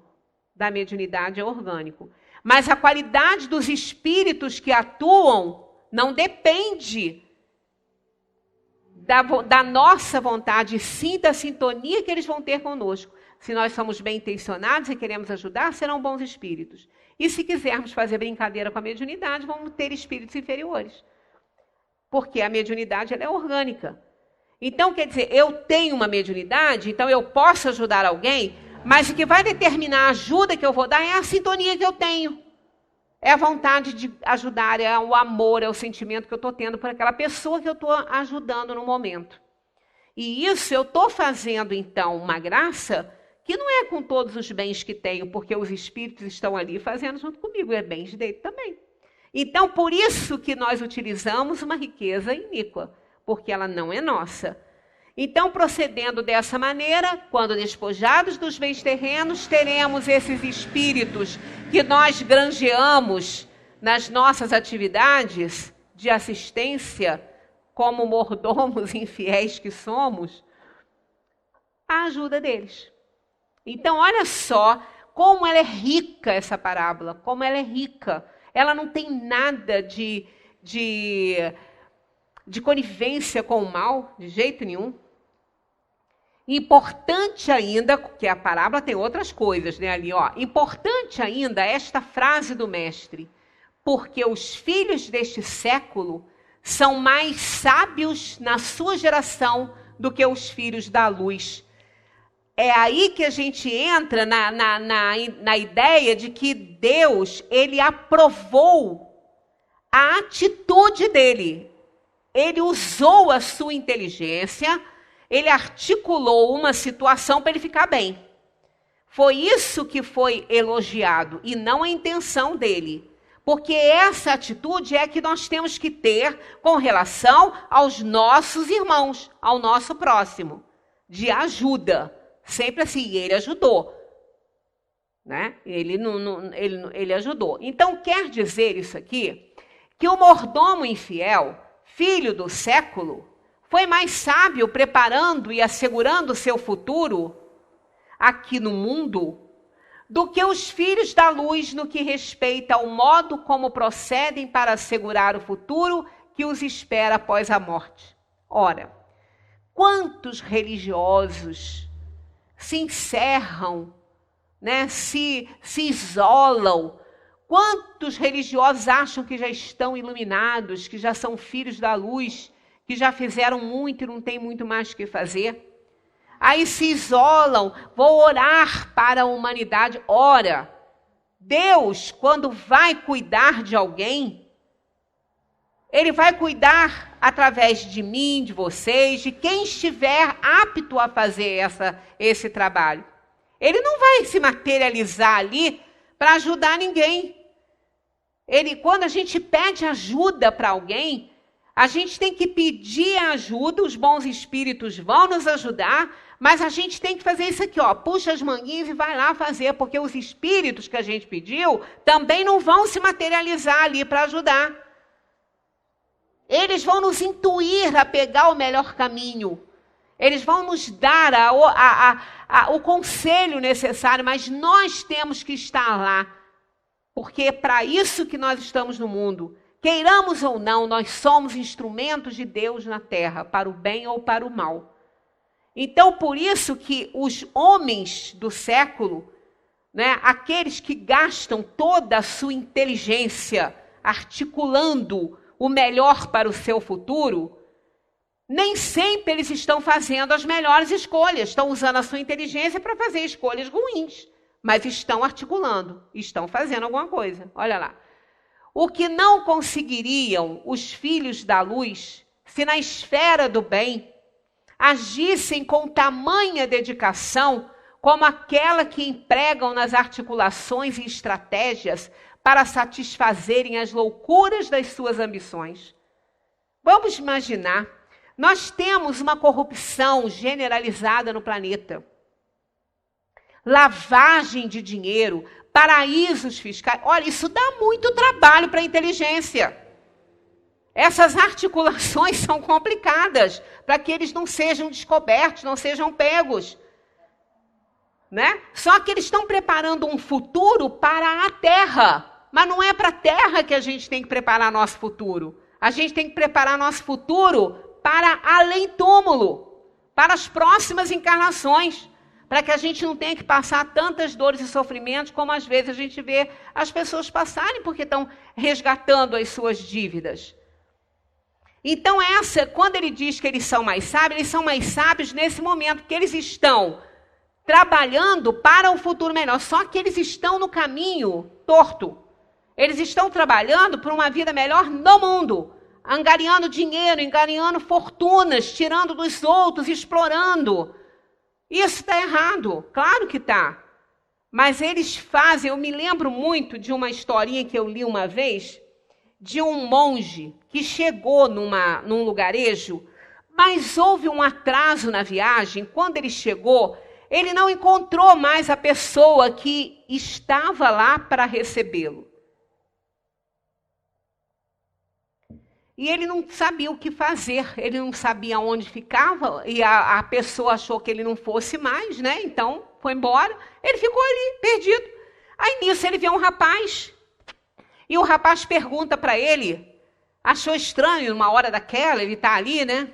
da mediunidade é orgânico. Mas a qualidade dos espíritos que atuam não depende da nossa vontade, sim da sintonia que eles vão ter conosco. Se nós somos bem intencionados e queremos ajudar, serão bons espíritos. E se quisermos fazer brincadeira com a mediunidade, vamos ter espíritos inferiores. Porque a mediunidade ela é orgânica. Então, quer dizer, eu tenho uma mediunidade, então eu posso ajudar alguém, mas o que vai determinar a ajuda que eu vou dar é a sintonia que eu tenho. É a vontade de ajudar, é o amor, é o sentimento que eu estou tendo por aquela pessoa que eu estou ajudando no momento. E isso eu estou fazendo, então, uma graça que não é com todos os bens que tenho, porque os espíritos estão ali fazendo junto comigo, é bens dele também. Então, por isso que nós utilizamos uma riqueza iníqua, porque ela não é nossa. Então, procedendo dessa maneira, quando despojados dos bens terrenos, teremos esses espíritos que nós granjeamos nas nossas atividades de assistência, como mordomos infiéis que somos, a ajuda deles. Então, olha só como ela é rica, essa parábola, como ela é rica. Ela não tem nada de conivência com o mal, de jeito nenhum. Importante ainda, que a parábola tem outras coisas, né, ali, ó. Importante ainda esta frase do mestre, porque os filhos deste século são mais sábios na sua geração do que os filhos da luz. É aí que a gente entra na ideia de que Deus, ele aprovou a atitude dele. Ele usou a sua inteligência, ele articulou uma situação para ele ficar bem. Foi isso que foi elogiado e não a intenção dele. Porque essa atitude é que nós temos que ter com relação aos nossos irmãos, ao nosso próximo, de ajuda. Sempre assim, ele ajudou. Né? Ele ajudou. Então, quer dizer isso aqui, que o mordomo infiel, filho do século, foi mais sábio preparando e assegurando o seu futuro aqui no mundo do que os filhos da luz no que respeita ao modo como procedem para assegurar o futuro que os espera após a morte. Ora, quantos religiosos se encerram, né, se isolam? Quantos religiosos acham que já estão iluminados, que já são filhos da luz, que já fizeram muito e não tem muito mais o que fazer? Aí se isolam, vou orar para a humanidade. Ora, Deus, quando vai cuidar de alguém, ele vai cuidar através de mim, de vocês, de quem estiver apto a fazer esse trabalho. Ele não vai se materializar ali para ajudar ninguém. Quando a gente pede ajuda para alguém, a gente tem que pedir ajuda, os bons espíritos vão nos ajudar, mas a gente tem que fazer isso aqui, ó, puxa as manguinhas e vai lá fazer, porque os espíritos que a gente pediu também não vão se materializar ali para ajudar. Eles vão nos intuir a pegar o melhor caminho. Eles vão nos dar o conselho necessário, mas nós temos que estar lá, porque é para isso que nós estamos no mundo. Queiramos ou não, nós somos instrumentos de Deus na terra, para o bem ou para o mal. Então, por isso que os homens do século, né, aqueles que gastam toda a sua inteligência articulando o melhor para o seu futuro, nem sempre eles estão fazendo as melhores escolhas, estão usando a sua inteligência para fazer escolhas ruins, mas estão articulando, estão fazendo alguma coisa. Olha lá. O que não conseguiriam os filhos da luz, se na esfera do bem agissem com tamanha dedicação como aquela que empregam nas articulações e estratégias para satisfazerem as loucuras das suas ambições. Vamos imaginar, nós temos uma corrupção generalizada no planeta. Lavagem de dinheiro, paraísos fiscais. Olha, isso dá muito trabalho para a inteligência. Essas articulações são complicadas para que eles não sejam descobertos, não sejam pegos. Né? Só que eles estão preparando um futuro para a Terra. Mas não é para a Terra que a gente tem que preparar nosso futuro. A gente tem que preparar nosso futuro para além túmulo, para as próximas encarnações, para que a gente não tenha que passar tantas dores e sofrimentos como às vezes a gente vê as pessoas passarem porque estão resgatando as suas dívidas. Então quando ele diz que eles são mais sábios nesse momento, porque eles estão trabalhando para um futuro melhor, só que eles estão no caminho torto. Eles estão trabalhando por uma vida melhor no mundo, angariando dinheiro, angariando fortunas, tirando dos outros, explorando. Isso está errado, claro que está. Mas eles fazem, eu me lembro muito de uma historinha que eu li uma vez, de um monge que chegou num lugarejo, mas houve um atraso na viagem. Quando ele chegou, ele não encontrou mais a pessoa que estava lá para recebê-lo. E ele não sabia o que fazer, ele não sabia onde ficava, e a pessoa achou que ele não fosse mais, né? Então, foi embora, ele ficou ali, perdido. Aí, nisso, ele vê um rapaz, e o rapaz pergunta para ele, achou estranho, numa hora daquela, ele está ali, né?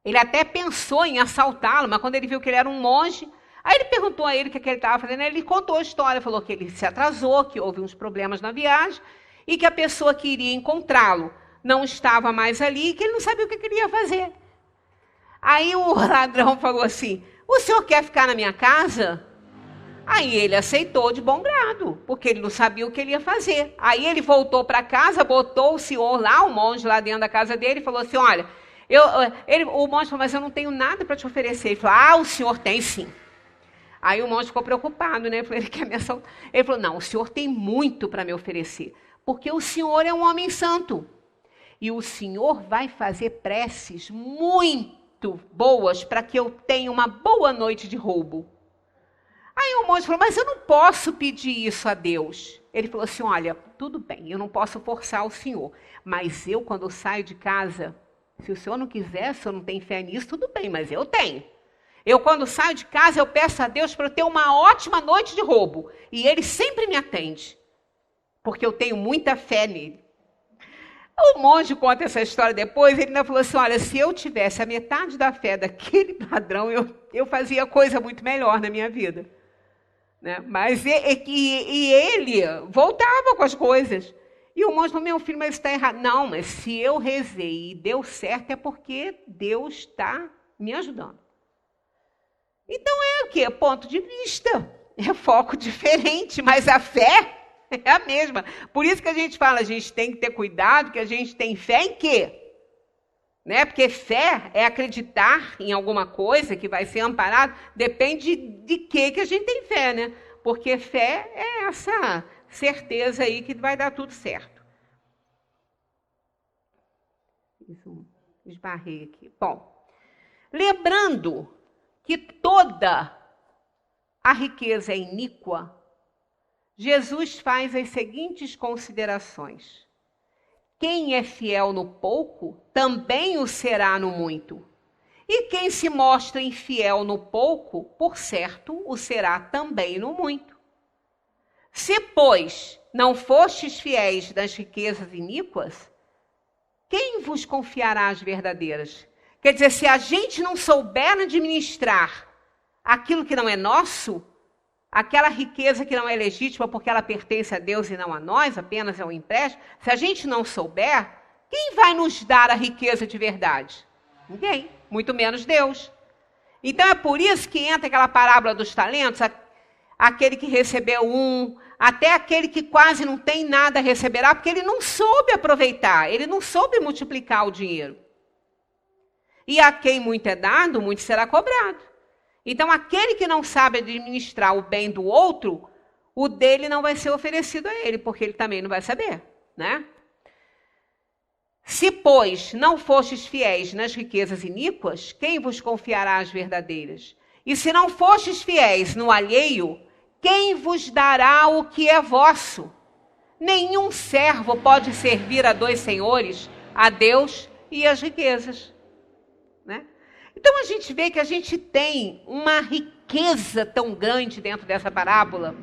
Ele até pensou em assaltá-lo, mas quando ele viu que ele era um monge, aí ele perguntou a ele o que ele estava fazendo, ele contou a história, falou que ele se atrasou, que houve uns problemas na viagem, e que a pessoa que iria encontrá-lo não estava mais ali, que ele não sabia o que queria fazer. Aí o ladrão falou assim, o senhor quer ficar na minha casa? Aí ele aceitou de bom grado, porque ele não sabia o que ele ia fazer. Aí ele voltou para casa, botou o senhor lá, o monge lá dentro da casa dele, e falou assim, olha, o monge falou, mas eu não tenho nada para te oferecer. Ele falou, o senhor tem sim. Aí o monge ficou preocupado, né? Ele quer me assaltar. Ele falou, não, o senhor tem muito para me oferecer, porque o senhor é um homem santo. E o Senhor vai fazer preces muito boas para que eu tenha uma boa noite de roubo. Aí o monge falou, mas eu não posso pedir isso a Deus. Ele falou assim, olha, tudo bem, eu não posso forçar o senhor, mas eu quando saio de casa, se o senhor não quiser, se eu não tenho fé nisso, tudo bem, mas eu tenho. Eu quando saio de casa, eu peço a Deus para eu ter uma ótima noite de roubo. E Ele sempre me atende, porque eu tenho muita fé nele. O monge conta essa história depois, ele ainda falou assim, olha, se eu tivesse a metade da fé daquele ladrão, eu fazia coisa muito melhor na minha vida. Né? Mas ele voltava com as coisas. E o monge falou, meu filho, mas isso está errado. Não, mas se eu rezei e deu certo, é porque Deus está me ajudando. Então é o quê? Ponto de vista. É foco diferente, mas a fé é a mesma. Por isso que a gente fala, a gente tem que ter cuidado, que a gente tem fé em quê? Né? Porque fé é acreditar em alguma coisa que vai ser amparado, depende de que a gente tem fé, né? Porque fé é essa certeza aí que vai dar tudo certo. Isso, esbarrei aqui. Bom, lembrando que toda a riqueza é iníqua, Jesus faz as seguintes considerações. Quem é fiel no pouco, também o será no muito. E quem se mostra infiel no pouco, por certo, o será também no muito. Se, pois, não fostes fiéis das riquezas iníquas, quem vos confiará as verdadeiras? Quer dizer, se a gente não souber administrar aquilo que não é nosso, aquela riqueza que não é legítima porque ela pertence a Deus e não a nós, apenas é um empréstimo, se a gente não souber, quem vai nos dar a riqueza de verdade? Ninguém, muito menos Deus. Então é por isso que entra aquela parábola dos talentos, aquele que recebeu um, até aquele que quase não tem nada receberá, porque ele não soube aproveitar, ele não soube multiplicar o dinheiro. E a quem muito é dado, muito será cobrado. Então, aquele que não sabe administrar o bem do outro, o dele não vai ser oferecido a ele, porque ele também não vai saber, né? Se, pois, não fostes fiéis nas riquezas iníquas, quem vos confiará as verdadeiras? E se não fostes fiéis no alheio, quem vos dará o que é vosso? Nenhum servo pode servir a dois senhores, a Deus e as riquezas, né? Então a gente vê que a gente tem uma riqueza tão grande dentro dessa parábola.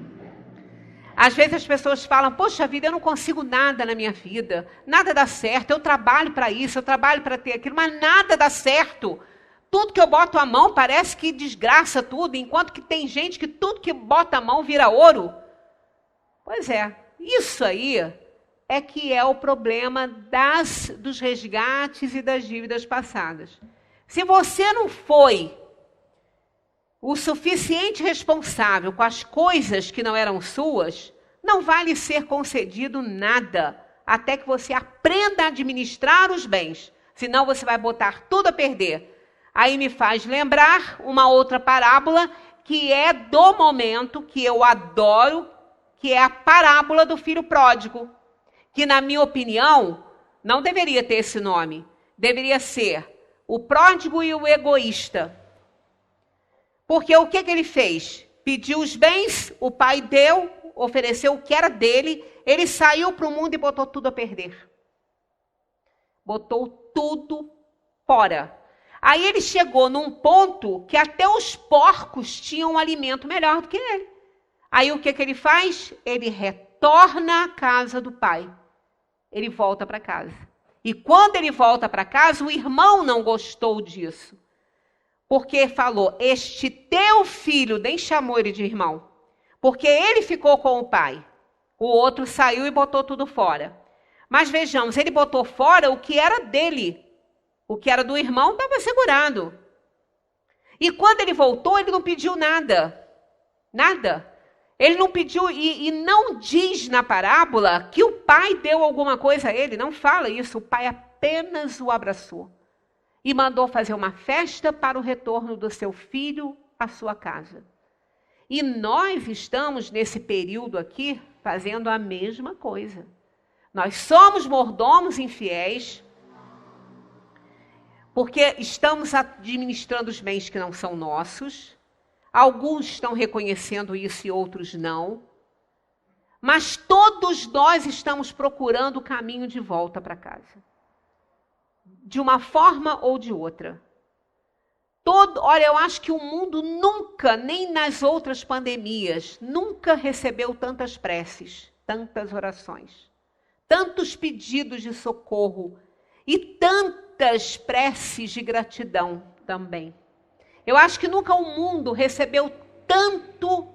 Às vezes as pessoas falam, poxa vida, eu não consigo nada na minha vida, nada dá certo, eu trabalho para isso, eu trabalho para ter aquilo, mas nada dá certo. Tudo que eu boto a mão parece que desgraça tudo, enquanto que tem gente que tudo que bota a mão vira ouro. Pois é, isso aí é que é o problema dos resgates e das dívidas passadas. Se você não foi o suficiente responsável com as coisas que não eram suas, não vai lhe ser concedido nada, até que você aprenda a administrar os bens. Senão você vai botar tudo a perder. Aí me faz lembrar uma outra parábola que é do momento, que eu adoro, que é a parábola do filho pródigo, que na minha opinião não deveria ter esse nome. Deveria ser o pródigo e o egoísta. Porque o que ele fez? Pediu os bens, o pai deu, ofereceu o que era dele, ele saiu para o mundo e botou tudo a perder. Botou tudo fora. Aí ele chegou num ponto que até os porcos tinham um alimento melhor do que ele. Aí o que ele faz? Ele retorna à casa do pai. Ele volta para casa. E quando ele volta para casa, o irmão não gostou disso. Porque falou, este teu filho, nem chamou ele de irmão. Porque ele ficou com o pai. O outro saiu e botou tudo fora. Mas vejamos, ele botou fora o que era dele. O que era do irmão estava segurado. E quando ele voltou, ele não pediu nada. Nada. Ele não pediu, e não diz na parábola que o pai deu alguma coisa a ele. Não fala isso. O pai apenas o abraçou. E mandou fazer uma festa para o retorno do seu filho à sua casa. E nós estamos, nesse período aqui, fazendo a mesma coisa. Nós somos mordomos infiéis, porque estamos administrando os bens que não são nossos. Alguns estão reconhecendo isso e outros não. Mas todos nós estamos procurando o caminho de volta para casa. De uma forma ou de outra. Olha, eu acho que o mundo nunca, nem nas outras pandemias, nunca recebeu tantas preces, tantas orações, tantos pedidos de socorro e tantas preces de gratidão também. Eu acho que nunca o mundo recebeu tanto,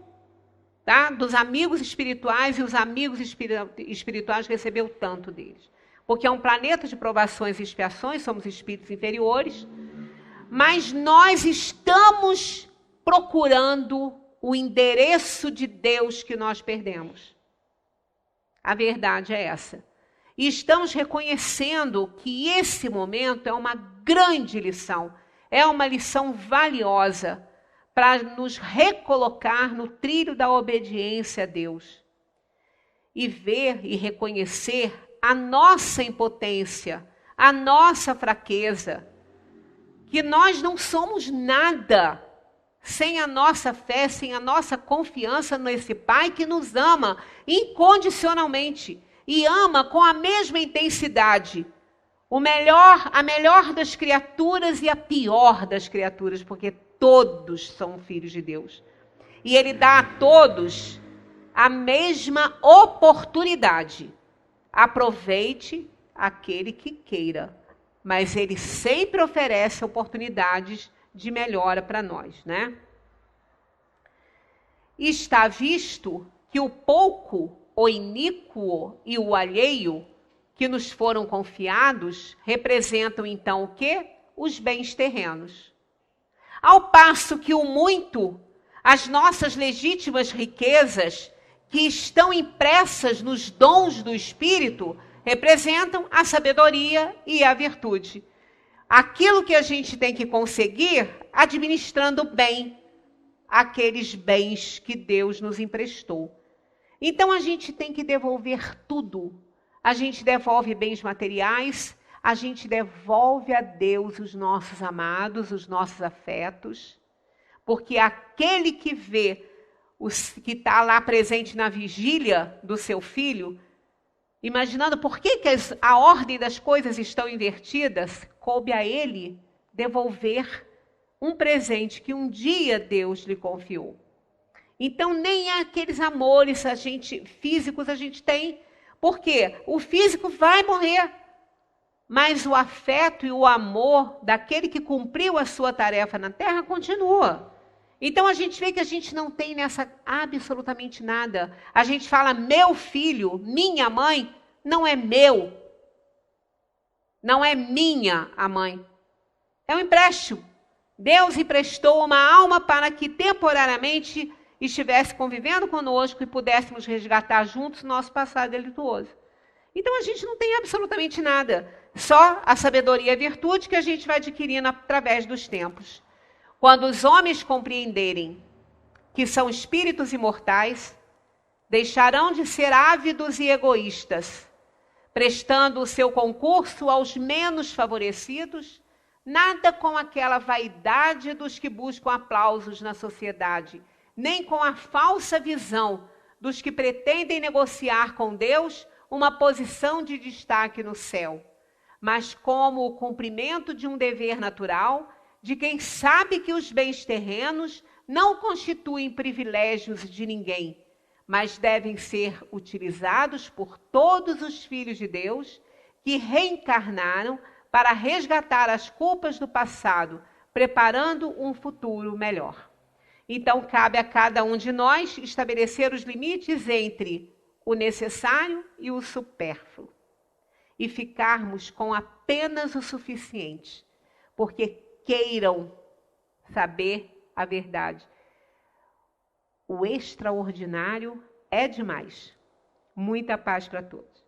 tá, dos amigos espirituais, e os amigos espirituais recebeu tanto deles. Porque é um planeta de provações e expiações, somos espíritos inferiores, mas nós estamos procurando o endereço de Deus que nós perdemos. A verdade é essa. E estamos reconhecendo que esse momento é uma grande lição, é uma lição valiosa para nos recolocar no trilho da obediência a Deus. E ver e reconhecer a nossa impotência, a nossa fraqueza, que nós não somos nada sem a nossa fé, sem a nossa confiança nesse Pai que nos ama incondicionalmente e ama com a mesma intensidade a melhor das criaturas e a pior das criaturas, porque todos são filhos de Deus. E Ele dá a todos a mesma oportunidade. Aproveite aquele que queira, mas Ele sempre oferece oportunidades de melhora para nós, né? Está visto que o pouco, o iníquo e o alheio que nos foram confiados representam então o quê? Os bens terrenos. Ao passo que o muito, as nossas legítimas riquezas, que estão impressas nos dons do Espírito, representam a sabedoria e a virtude. Aquilo que a gente tem que conseguir administrando bem aqueles bens que Deus nos emprestou. Então a gente tem que devolver tudo. A gente devolve bens materiais, a gente devolve a Deus os nossos amados, os nossos afetos, porque aquele que vê que está lá presente na vigília do seu filho, imaginando por que a ordem das coisas estão invertidas, coube a ele devolver um presente que um dia Deus lhe confiou. Então, nem aqueles amores físicos a gente tem. Por quê? O físico vai morrer. Mas o afeto e o amor daquele que cumpriu a sua tarefa na terra continua. Então, a gente vê que a gente não tem nessa absolutamente nada. A gente fala, meu filho, minha mãe, não é meu. Não é minha a mãe. É um empréstimo. Deus emprestou uma alma para que temporariamente estivesse convivendo conosco e pudéssemos resgatar juntos nosso passado delituoso. Então a gente não tem absolutamente nada, só a sabedoria e a virtude que a gente vai adquirindo através dos tempos. Quando os homens compreenderem que são espíritos imortais, deixarão de ser ávidos e egoístas, prestando o seu concurso aos menos favorecidos, nada com aquela vaidade dos que buscam aplausos na sociedade, nem com a falsa visão dos que pretendem negociar com Deus uma posição de destaque no céu, mas como o cumprimento de um dever natural de quem sabe que os bens terrenos não constituem privilégios de ninguém, mas devem ser utilizados por todos os filhos de Deus que reencarnaram para resgatar as culpas do passado, preparando um futuro melhor. Então, cabe a cada um de nós estabelecer os limites entre o necessário e o supérfluo e ficarmos com apenas o suficiente, porque queiram saber a verdade. O extraordinário é demais. Muita paz para todos.